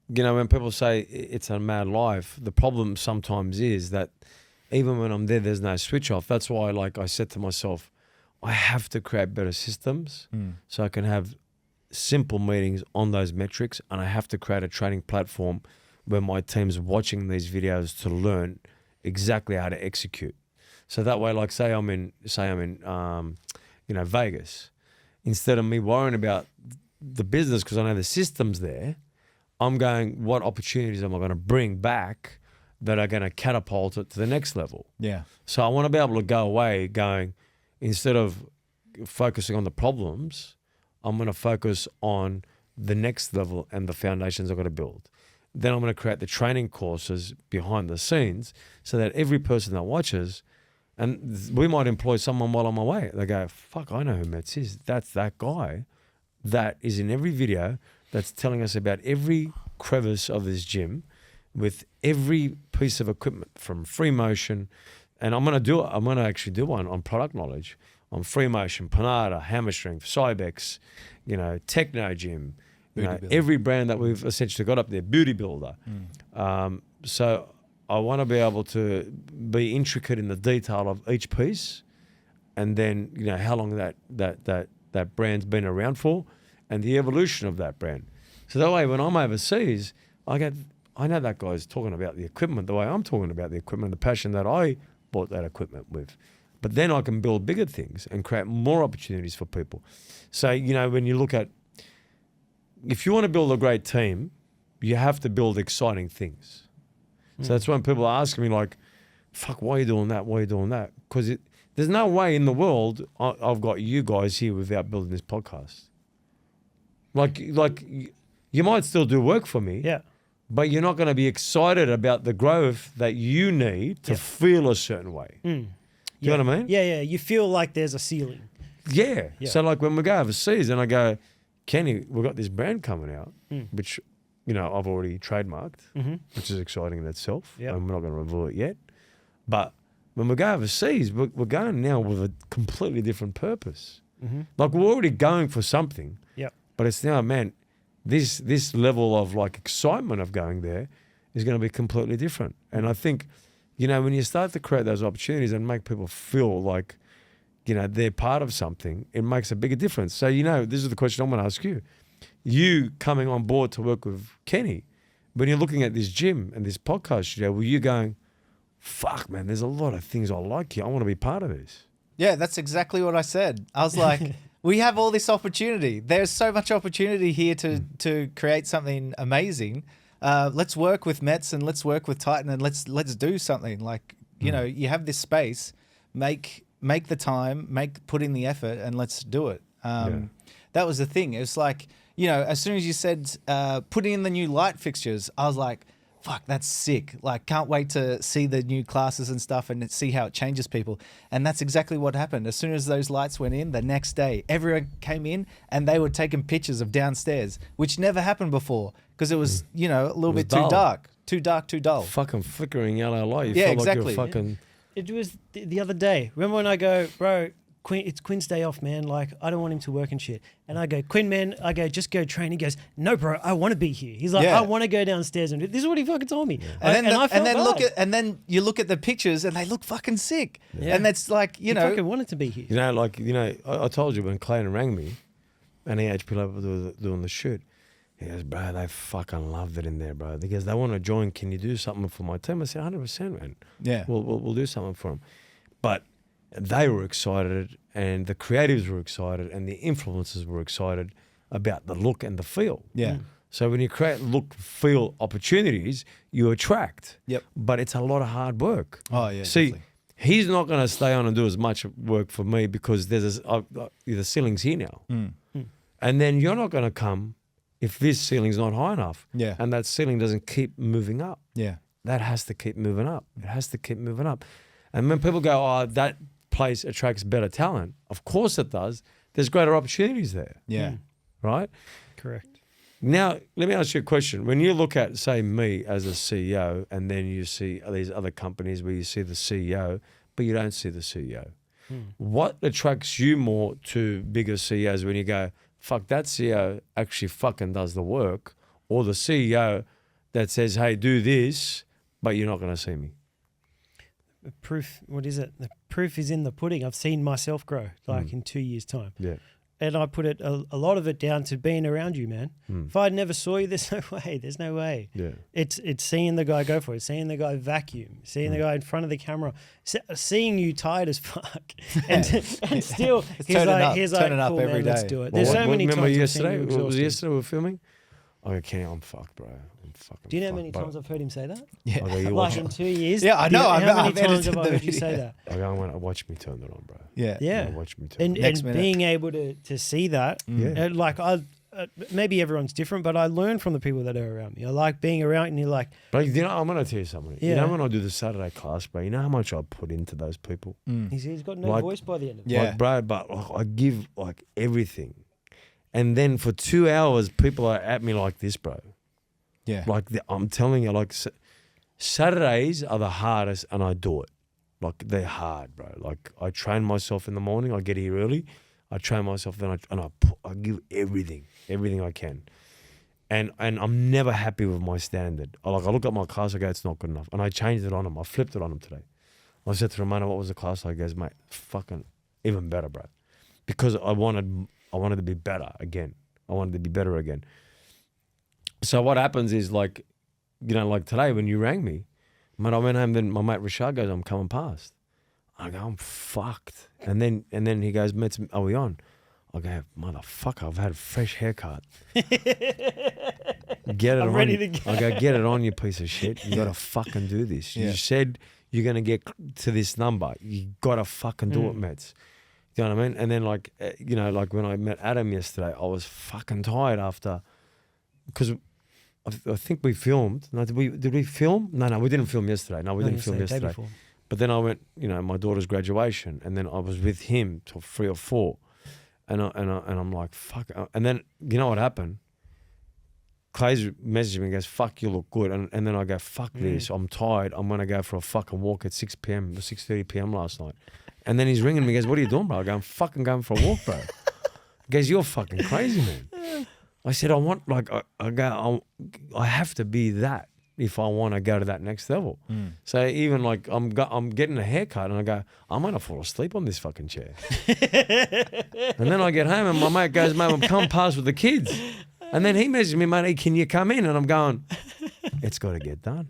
when people say it's a mad life, the problem sometimes is that even when I'm there's no switch off. That's why, like I said to myself, I have to create better systems so I can have simple meetings on those metrics, and I have to create a training platform where my team's watching these videos to learn exactly how to execute. So that way, like say I'm in Vegas, instead of me worrying about the business because I know the system's there, I'm going, what opportunities am I going to bring back that are going to catapult it to the next level? Yeah. So I want to be able to go away going, instead of focusing on the problems, I'm going to focus on the next level and the foundations I've got to build. Then I'm going to create the training courses behind the scenes so that every person that watches, and we might employ someone while I'm away. They go, fuck, I know who Mets is. That's that guy that is in every video that's telling us about every crevice of this gym with every piece of equipment from free motion. And I'm going to actually do one on product knowledge, on free motion, Panada, hammer strength, Cybex, Techno Gym, every brand that we've essentially got up there, Beauty Builder. So I want to be able to be intricate in the detail of each piece, and then how long that brand's been around for, and the evolution of that brand. So that way, when I'm overseas, I know that guy's talking about the equipment the way I'm talking about the equipment, the passion that I bought that equipment with. But then I can build bigger things and create more opportunities for people. So, when you look at, if you want to build a great team, you have to build exciting things. So that's when people are asking me like, fuck, why are you doing that? Why are you doing that? Because there's no way in the world I've got you guys here without building this podcast. Like you might still do work for me. Yeah. But you're not going to be excited about the growth that you need to feel a certain way. Do you know what I mean? Yeah. You feel like there's a ceiling. Yeah. So like when we go overseas and I go, Kenny, we've got this brand coming out, which, I've already trademarked, which is exciting in itself. Yep. And we're not going to reveal it yet. But when we go overseas, we're going now with a completely different purpose. Like we're already going for something. Yep. But it's now, man, this level of like excitement of going there is going to be completely different. And I think, when you start to create those opportunities and make people feel like, they're part of something, it makes a bigger difference. So, this is the question I'm going to ask you. You coming on board to work with Kenny, when you're looking at this gym and this podcast studio, were you going, fuck, man, there's a lot of things I like here. I want to be part of this. Yeah, that's exactly what I said. I was like, we have all this opportunity. There's so much opportunity here to create something amazing. Let's work with Mets and let's work with Titan and let's do something. Like, you have this space, make the time, put in the effort, and let's do it. That was the thing. It was like, as soon as you said putting in the new light fixtures, I was like, fuck, that's sick. Like, can't wait to see the new classes and stuff and see how it changes people. And that's exactly what happened. As soon as those lights went in, the next day, everyone came in and they were taking pictures of downstairs, which never happened before because it was, a little bit dull. too dark, too dull. Fucking flickering yellow light. You Yeah, felt exactly. like you're fucking... It was the other day. Remember when I go, bro, Quinn, it's Quinn's day off, man. Like, I don't want him to work and shit. And I go, Quinn, man, just go train. He goes, no, bro, I want to be here. He's like, I want to go downstairs and do this is what he fucking told me. And I then you look at the pictures and they look fucking sick. Yeah. And that's like, he fucking wanted to be here. I told you when Clayton rang me and EHP Level were doing the shoot, he goes, bro, they fucking loved it in there, bro. Because they want to join. Can you do something for my team? I said, 100%, man. Yeah. We'll do something for them. But they were excited and the creatives were excited and the influencers were excited about the look and the feel. Yeah. So when you create look, feel opportunities, you attract. Yep. But it's a lot of hard work. Oh, yeah. See, definitely. he's not going to stay on and do as much work for me because there's the ceiling's here now. And then you're not going to come if this ceiling's not high enough. Yeah. And that ceiling doesn't keep moving up. Yeah. That has to keep moving up. It has to keep moving up. And when people go, oh, that place attracts better talent, of course it does. There's greater opportunities there. Yeah. Right? Correct. Now, let me ask you a question. When you look at, say, me as a CEO, and then you see these other companies where you see the CEO, but you don't see the CEO, what attracts you more to bigger CEOs when you go, fuck, that CEO actually fucking does the work, or the CEO that says, hey, do this, but you're not going to see me? The proof, what is it? The proof is in the pudding. I've seen myself grow in 2 years' time. Yeah. And I put it a lot of it down to being around you, man. If I'd never saw you, there's no way. There's no way. Yeah. It's seeing the guy go for it, seeing the guy vacuum, seeing the guy in front of the camera, seeing you tired as fuck, and still he's like, turning up cool, every man, let's day. do it. There's so many remember times yesterday? I've seen you What was exhausted. yesterday we were filming? I go, Kenny, I'm fucked, bro. I'm fucking Do you know how fucked, many bro. times I've heard him say that? Yeah. I go, you Like watch in it. 2 years. Yeah, I know. How many I've times have edited I the heard you say video. that? I go, watch me turn it on, bro. Yeah. Yeah. Watch me turn And, it on. Next and minute. being able to see that, Yeah. like maybe everyone's different, but I learn from the people that are around me. I like being around, and you're like, But you know, I'm gonna tell you something. You Yeah. know, when I do the Saturday class, bro, you know how much I put into those people. he's got no Like- voice by the end of it. Yeah. Like, bro, but like, I give like everything, and then for 2 hours, people are at me like this, bro. Yeah. Like I'm telling you, like Saturdays are the hardest, and I do it. Like they're hard, bro. Like I train myself in the morning. I get here early. I train myself, then I give everything I can, and I'm never happy with my standard. I look at my class, I go, it's not good enough, and I changed it on him. I flipped it on him today. I said to Romano, what was the class like? He goes, mate, fucking even better, bro, because I wanted to be better again. I wanted to be better again. So what happens is like, you know, like today when you rang me, man, I went home. Then my mate Rashad goes, I'm coming past. I go, I'm fucked. And then he goes, Mets, are we on? I go, motherfucker, I've had a fresh haircut. Get it I'm on. ready to go. I go, get it on, you piece of shit. You gotta fucking do this. Yeah. You said you're gonna get to this number. You gotta fucking do it, Mets. You know what I mean? And then like, you know, like when I met Adam yesterday, I was fucking tired after, because I think we filmed. No, did we film? No, we didn't film yesterday. No, we didn't film yesterday. But then I went, you know, my daughter's graduation, and then I was with him till 3 or 4, and I'm like, fuck. And then you know what happened? Clay's messaged me and goes, fuck, you look good. And then I go, fuck this, I'm tired. I'm gonna go for a fucking walk at 6 p.m. or 6:30 p.m. last night. And then he's ringing me, he goes, what are you doing, bro? I go, I'm fucking going for a walk, bro. He goes, you're fucking crazy, man. I said, I have to be that if I want to go to that next level. So even like I'm getting a haircut, and I go, I'm gonna fall asleep on this fucking chair. And then I get home, and my mate goes, mate, I'm coming past with the kids. And then he messaged me, mate, hey, can you come in? And I'm going, it's got to get done.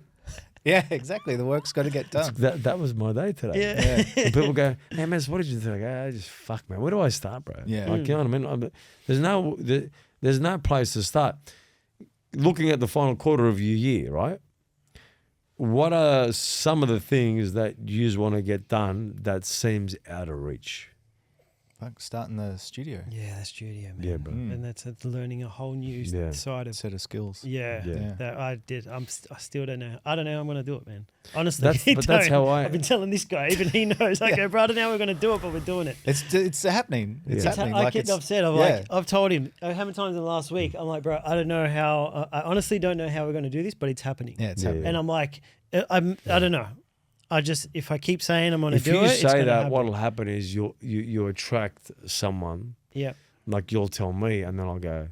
Yeah, exactly. The work's got to get done. That was my day today. Yeah. And people go, hey, man, what did you do? I go, I just fuck, man. Where do I start, bro? Yeah. Like, you know what I mean? There's no place to start. Looking at the final quarter of your year, right? What are some of the things that you want to get done that seems out of reach? Like starting the studio. Yeah, the studio, man. Yeah, bro. And that's learning a whole new side of. Set of skills. Yeah, Yeah. that I did. I still don't know. I don't know how I'm going to do it, man. Honestly, That's how I've been telling this guy, even he knows. I go, bro, I don't know how we're going to do it, but we're doing it. It's happening. It's Yeah. happening. I've said, I've told him how many times in the last week. I'm like, bro, I don't know how. I honestly don't know how we're going to do this, but it's happening. Yeah, it's Yeah, happening. And I'm like, I don't know. If I keep saying I'm going to If do you it, it's say gonna that, happen. what'll happen is you attract someone. Yeah. Like you'll tell me, and then I'll go,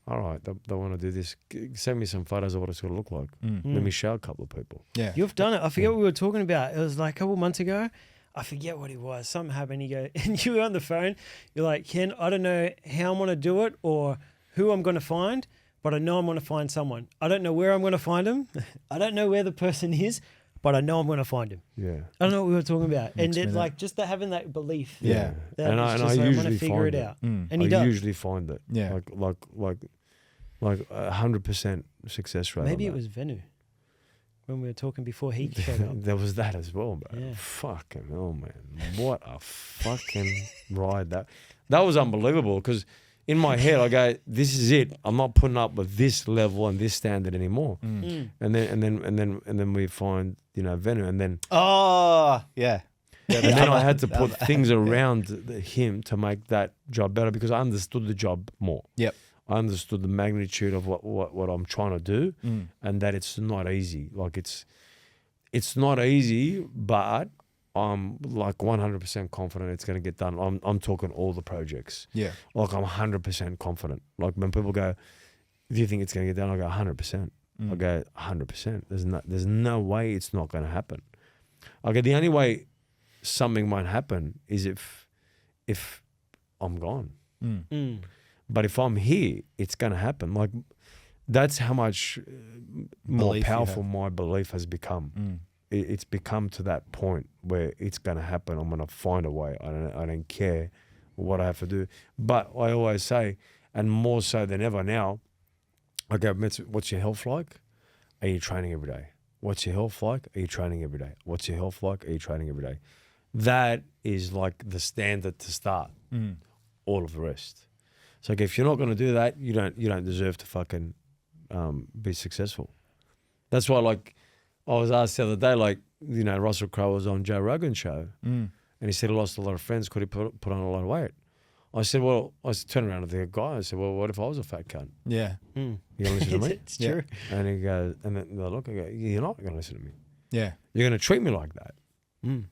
all right, they want to do this. Send me some photos of what it's going to look like. Let me show a couple of people. Yeah. You've done it. I forget what we were talking about. It was like a couple months ago. I forget what it was. Something happened. And you were on the phone. You're like, Ken, I don't know how I'm going to do it or who I'm going to find, but I know I'm going to find someone. I don't know where I'm going to find him. I don't know where the person is, but I know I'm going to find him. Yeah. I don't know what we were talking about. Next and minute. like just having that belief. Yeah. That And I it's just like, I'm usually going to figure find it it. out. Mm. And he I does. usually find it. Yeah. Like 100% success rate. Maybe on it was Venu when we were talking before he showed that. up. There was that as well, bro. Yeah. Fucking hell, man. What a fucking ride that was unbelievable, because in my head I go, this is it. I'm not putting up with this level and this standard anymore. Mm. And then we find, you know, Venu, and then Oh, yeah. and then I had to put things around him to make that job better, because I understood the job more. Yep. I understood the magnitude of what I'm trying to do, and that it's not easy. Like it's not easy, but I'm like 100% confident it's going to get done. I'm talking all the projects. Yeah. Like I'm 100% confident. Like when people go, do you think it's going to get done? I go 100%. I go 100%. There's no way it's not going to happen. I go, the only way something might happen is if I'm gone. But if I'm here, it's going to happen. Like that's how much more Belief you powerful have. my belief has become. It's become to that point where it's going to happen. I'm going to find a way. I don't care what I have to do. But I always say, and more so than ever now, I go, Mets, what's your health like? Are you training every day? What's your health like? Are you training every day? What's your health like? Are you training every day? That is like the standard to start. All of the rest. So if you're not going to do that, you don't deserve to fucking be successful. That's why, like, I was asked the other day, like, you know, Russell Crowe was on Joe Rogan's show, and he said he lost a lot of friends. Could he put on a lot of weight? I said, well, I turned around to the guy. I said, well, what if I was a fat cunt? Yeah. You gonna listen to me? It's true. And he goes, and then they look, I go, you're not gonna listen to me. Yeah. You're gonna treat me like that. And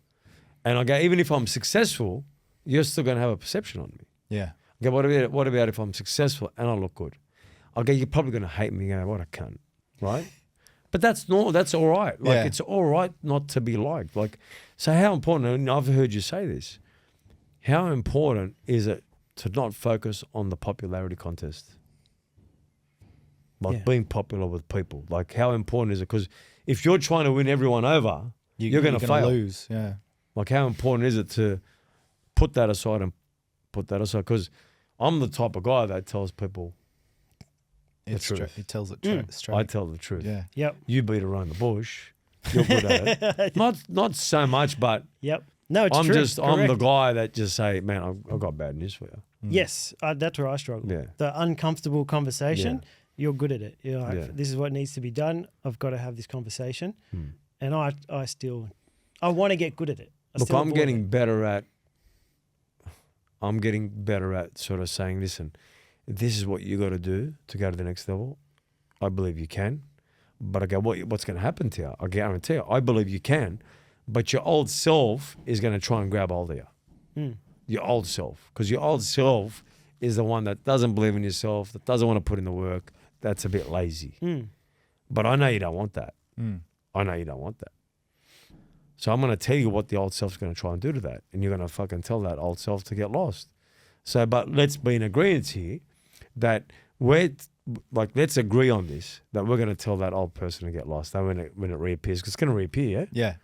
I go, even if I'm successful, you're still gonna have a perception on me. Yeah. I go, what about if I'm successful and I look good? I go, you're probably gonna hate me. Go, what a cunt, right? But that's normal. That's all right. Like, it's all right not to be liked. Like, so how important, and I've heard you say this, how important is it to not focus on the popularity contest? Like being popular with people. Like, how important is it? Because if you're trying to win everyone over, you're going to fail. Lose. Yeah. Like, how important is it to put that aside and put that aside? Because I'm the type of guy that tells people the truth. He tells it straight. I tell the truth. Yeah. Yep. You beat around the bush. You're good at it. Not so much, but Yep. No, it's true. I'm the guy that just say, man, I've got bad news for you. Yes, that's where I struggle. Yeah. The uncomfortable conversation, you're good at it. You're like, this is what needs to be done. I've got to have this conversation. And I want to get good at it. Look, I'm getting better at sort of saying, listen, this is what you got to do to go to the next level. I believe you can. But I go, what's going to happen to you? I guarantee you, I believe you can. But your old self is going to try and grab hold of you. Your old self. Because your old self is the one that doesn't believe in yourself, that doesn't want to put in the work, that's a bit lazy. But I know you don't want that. I know you don't want that. So I'm going to tell you what the old self's going to try and do to that. And you're going to fucking tell that old self to get lost. So, but let's be in agreement here that let's agree on this, that we're going to tell that old person to get lost when it reappears, because it's going to reappear, Yeah.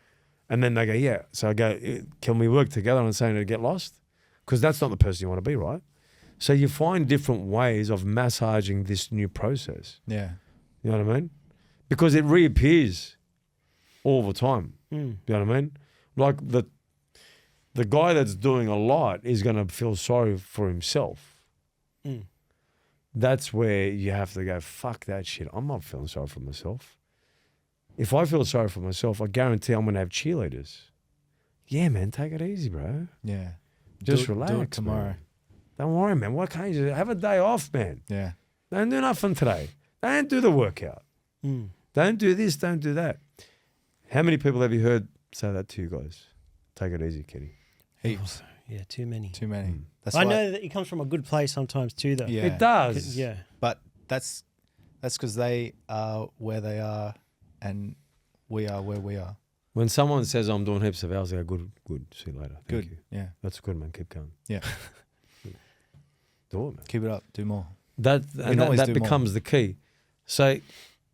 And then they go, yeah. So I go, can we work together on saying to get lost? Because that's not the person you want to be, right? So you find different ways of massaging this new process. Yeah. You know what I mean? Because it reappears all the time. You know what I mean? Like the guy that's doing a lot is going to feel sorry for himself. That's where you have to go, fuck that shit. I'm not feeling sorry for myself. If I feel sorry for myself, I guarantee I'm going to have cheerleaders. Yeah, man, take it easy, bro. Yeah. Just relax. Do it tomorrow. Man. Don't worry, man. Why can't you have a day off, man? Yeah. Don't do nothing today. Don't do the workout. Don't do this, don't do that. How many people have you heard say that to you guys? Take it easy, Kenny. Heaps. Yeah, too many. Too many. That's I why, know that it comes from a good place sometimes too, though. Yeah. It does. Yeah. But that's because they are where they are and we are where we are. When someone says I'm doing heaps of hours, I go, good. See you later. Thank Good. you. Yeah. That's good, man. Keep going. Yeah. Do it, man. Keep it up. Do more. That always do more. becomes the key. So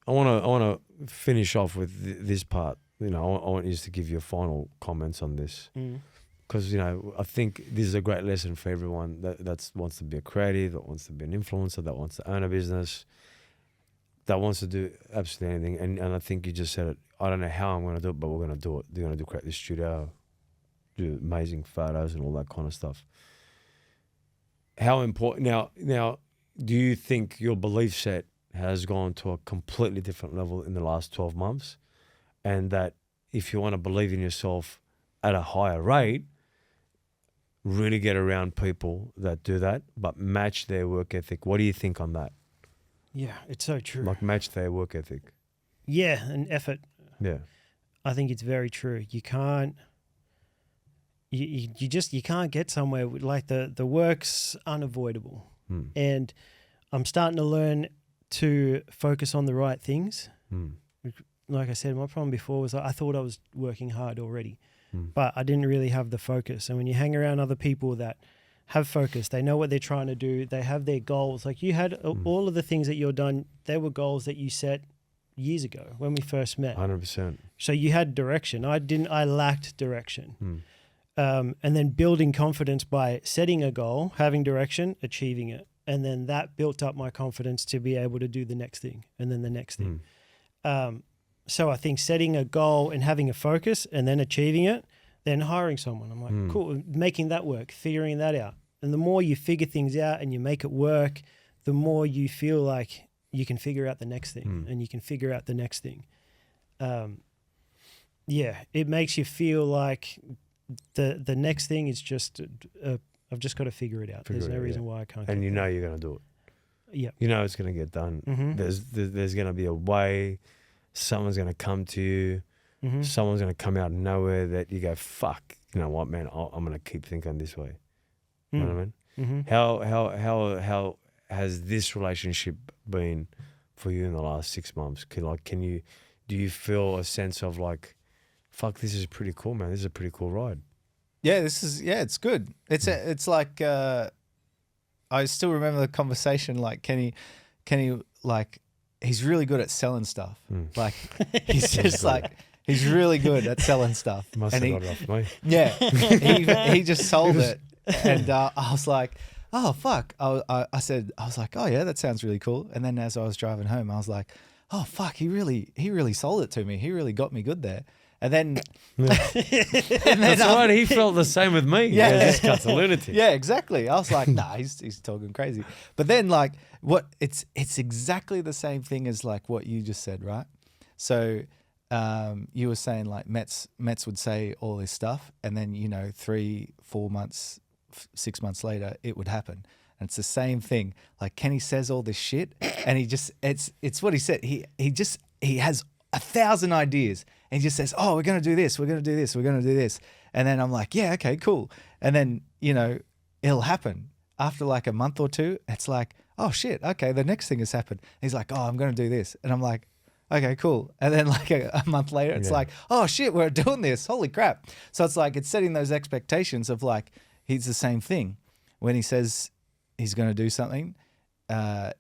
I want to finish off with this part. You know, I want you to give your final comments on this. Because, you know, I think this is a great lesson for everyone that wants to be a creative, that wants to be an influencer, that wants to own a business, that wants to do absolutely anything. And I think you just said it. I don't know how I'm going to do it, but we're going to do it. They're going to create this studio, do amazing photos and all that kind of stuff. How important now? Do you think your belief set has gone to a completely different level in the last 12 months, and that if you want to believe in yourself at a higher rate, really get around people that do that, but match their work ethic? What do you think on that? Yeah, it's so true. Like match their work ethic. Yeah, and effort. Yeah. I think it's very true. You can't. You can't get somewhere with, like the work's unavoidable, and I'm starting to learn to focus on the right things. Like I said, my problem before was I thought I was working hard already, but I didn't really have the focus. And when you hang around other people that have focus, they know what they're trying to do, they have their goals. Like you had all of the things that you've done, they were goals that you set years ago when we first met. 100%. So you had direction. I lacked direction. And then building confidence by setting a goal, having direction, achieving it. And then that built up my confidence to be able to do the next thing and then the next thing. So I think setting a goal and having a focus and then achieving it, then hiring someone. I'm like, cool, making that work, figuring that out. And the more you figure things out and you make it work, the more you feel like you can figure out the next thing and you can figure out the next thing. It makes you feel like the next thing is just, I've just got to figure it out. There's no reason why I can't. And you know you're going to do it. Yeah. You know it's going to get done. There's going to be a way. Someone's going to come to you. Someone's going to come out of nowhere that you go, fuck, you know what, man, I'm going to keep thinking this way. You know what I mean? How has this relationship been for you in the last 6 months? Do you feel a sense of like, fuck, this is pretty cool, man. This is a pretty cool ride. Yeah, it's good. It's like I still remember the conversation. Like Kenny, like he's really good at selling stuff. Like he's just like he's really good at selling stuff. Must have got it off me. Yeah, he just sold it, and I was like, oh fuck. I was like, oh yeah, that sounds really cool. And then as I was driving home, I was like, oh fuck, he really sold it to me. He really got me good there. And then, that's right. He felt the same with me. Yeah, this guy's a lunatic. Yeah, exactly. I was like, nah, he's talking crazy. But then, like, it's exactly the same thing as like what you just said, right? So, you were saying like Mets would say all this stuff, and then 3, 4 months, 6 months later, it would happen. And it's the same thing. Like Kenny says all this shit, and it's what he said. He has 1,000 ideas. And he just says, oh, we're going to do this. We're going to do this. We're going to do this. And then I'm like, yeah, okay, cool. And then, it'll happen. After like a month or two, it's like, oh shit, okay, the next thing has happened. And he's like, oh, I'm going to do this. And I'm like, okay, cool. And then like a month later, it's like, oh shit, we're doing this. Holy crap. So it's like, it's setting those expectations of like, he's the same thing. When he says he's going to do something,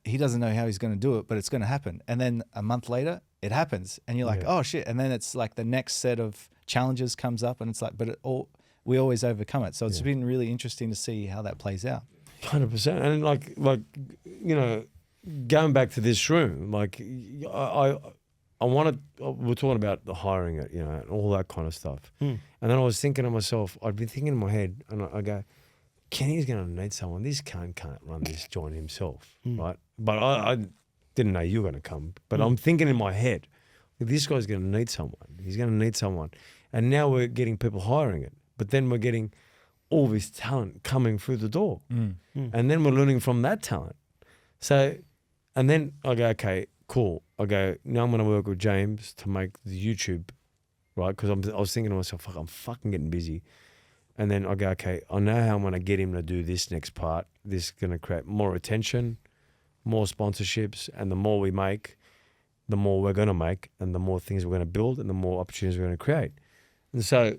he doesn't know how he's going to do it, but it's going to happen. And then a month later, it happens, and you're like, oh shit. And then it's like the next set of challenges comes up, and it's like, we always overcome it. So it's been really interesting to see how that plays out. 100%. And like going back to this room, like I wanted, we're talking about the hiring it, and all that kind of stuff. And then I was thinking to myself, I'd been thinking in my head, and I go, Kenny's going to need someone. This can't run this joint himself, right? But I didn't know you were going to come. But I'm thinking in my head, this guy's going to need someone. He's going to need someone. And now we're getting people hiring it. But then we're getting all this talent coming through the door. And then we're learning from that talent. So, and then I go, okay, cool. I go, now I'm going to work with James to make the YouTube, right? Because I was thinking to myself, fuck, I'm fucking getting busy. And then I go, okay, I know how I'm going to get him to do this next part. This is going to create more attention, more sponsorships, and the more we make, the more we're going to make, and the more things we're going to build, and the more opportunities we're going to create. And so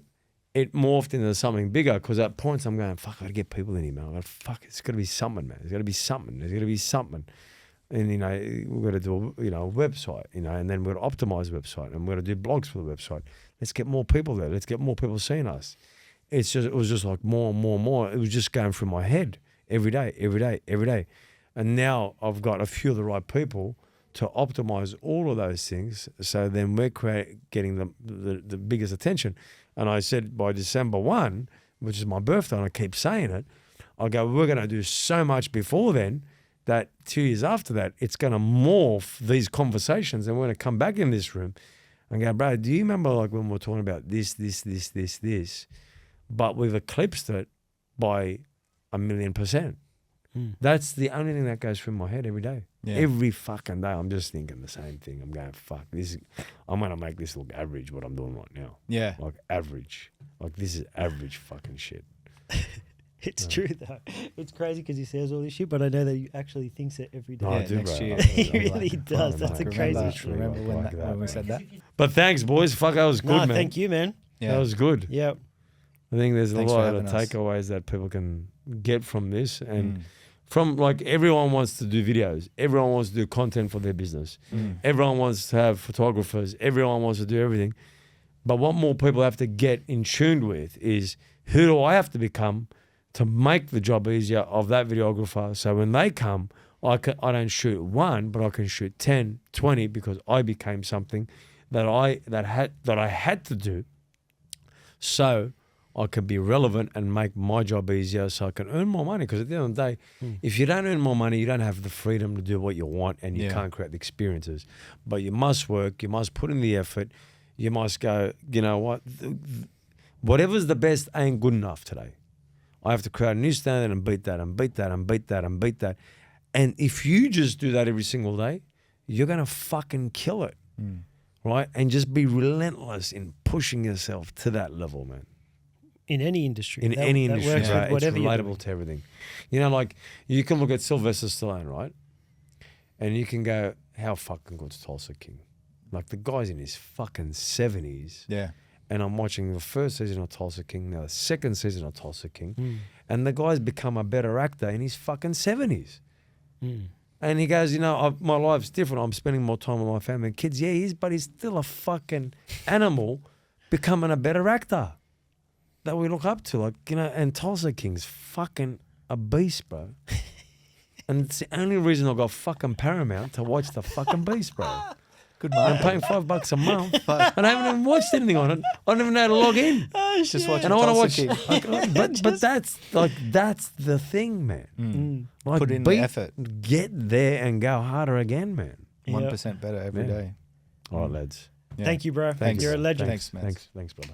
it morphed into something bigger, because at points I'm going, fuck, I got to get people in here, man. I go, fuck, it's got to be something, man. There's got to be something. There's got to be something. And, we've got to do, a website, and then we've got to optimize the website, and we've got to do blogs for the website. Let's get more people there. Let's get more people seeing us. It was just like more and more and more. It was just going through my head every day. And now I've got a few of the right people to optimize all of those things. So then we're getting the biggest attention. And I said by December 1, which is my birthday, and I keep saying it, I go, we're going to do so much before then that 2 years after that, it's going to morph these conversations, and we're going to come back in this room and go, bro, do you remember like when we were talking about this, but we've eclipsed it by 1,000,000%. That's the only thing that goes through my head every day. Yeah. Every fucking day, I'm just thinking the same thing. I'm going, fuck, I'm going to make this look average, what I'm doing right now. Yeah. Like average. Like this is average fucking shit. It's true though. It's crazy because he says all this shit, but I know that he actually thinks it every day. No, I do, next bro. year. He really does. That's a crazy truth. Remember when we said that? But thanks, boys. Fuck, that was good, man. Thank you, man. Yeah. That was good. Yeah. I think there's Thanks a for lot of having us. takeaways that people can get from this. And from like everyone wants to do videos. Everyone wants to do content for their business. Everyone wants to have photographers. Everyone wants to do everything. But what more people have to get in tune with is, who do I have to become to make the job easier of that videographer. So when they come, I don't shoot one, but I can shoot 10, 20 because I became something that I had to do. So I can be relevant and make my job easier so I can earn more money. Because at the end of the day, if you don't earn more money, you don't have the freedom to do what you want and you can't create the experiences. But you must work, you must put in the effort, you must go, you know what, whatever's the best ain't good enough today. I have to create a new standard and beat that and beat that and beat that and beat that. And if you just do that every single day, you're going to fucking kill it, right? And just be relentless in pushing yourself to that level, man. In any industry. In any industry, works right? with It's whatever you're relatable doing. to everything. You know, like you can look at Sylvester Stallone, right? And you can go, how fucking good's Tulsa King? Like the guy's in his fucking 70s. Yeah. And I'm watching the first season of Tulsa King, now the second season of Tulsa King. And the guy's become a better actor in his fucking 70s. And he goes, you know, my life's different. I'm spending more time with my family and kids. Yeah, he is, but he's still a fucking animal becoming a better actor that we look up to. Like, you know, and Tulsa King's fucking a beast, bro. And it's the only reason I got fucking Paramount to watch the fucking beast, bro. Good I'm marketing. paying $5 a month, and I haven't even watched anything on it. I don't even know how to log in. Just watch And I want to watch Tulsa King. but that's the thing, man. Like, Put in the effort. Get there and go harder again, man. 1% better every Yeah. day. All right, lads. Yeah. Thank you, bro. Thanks. You're a legend. Thanks, man. Thanks, brother.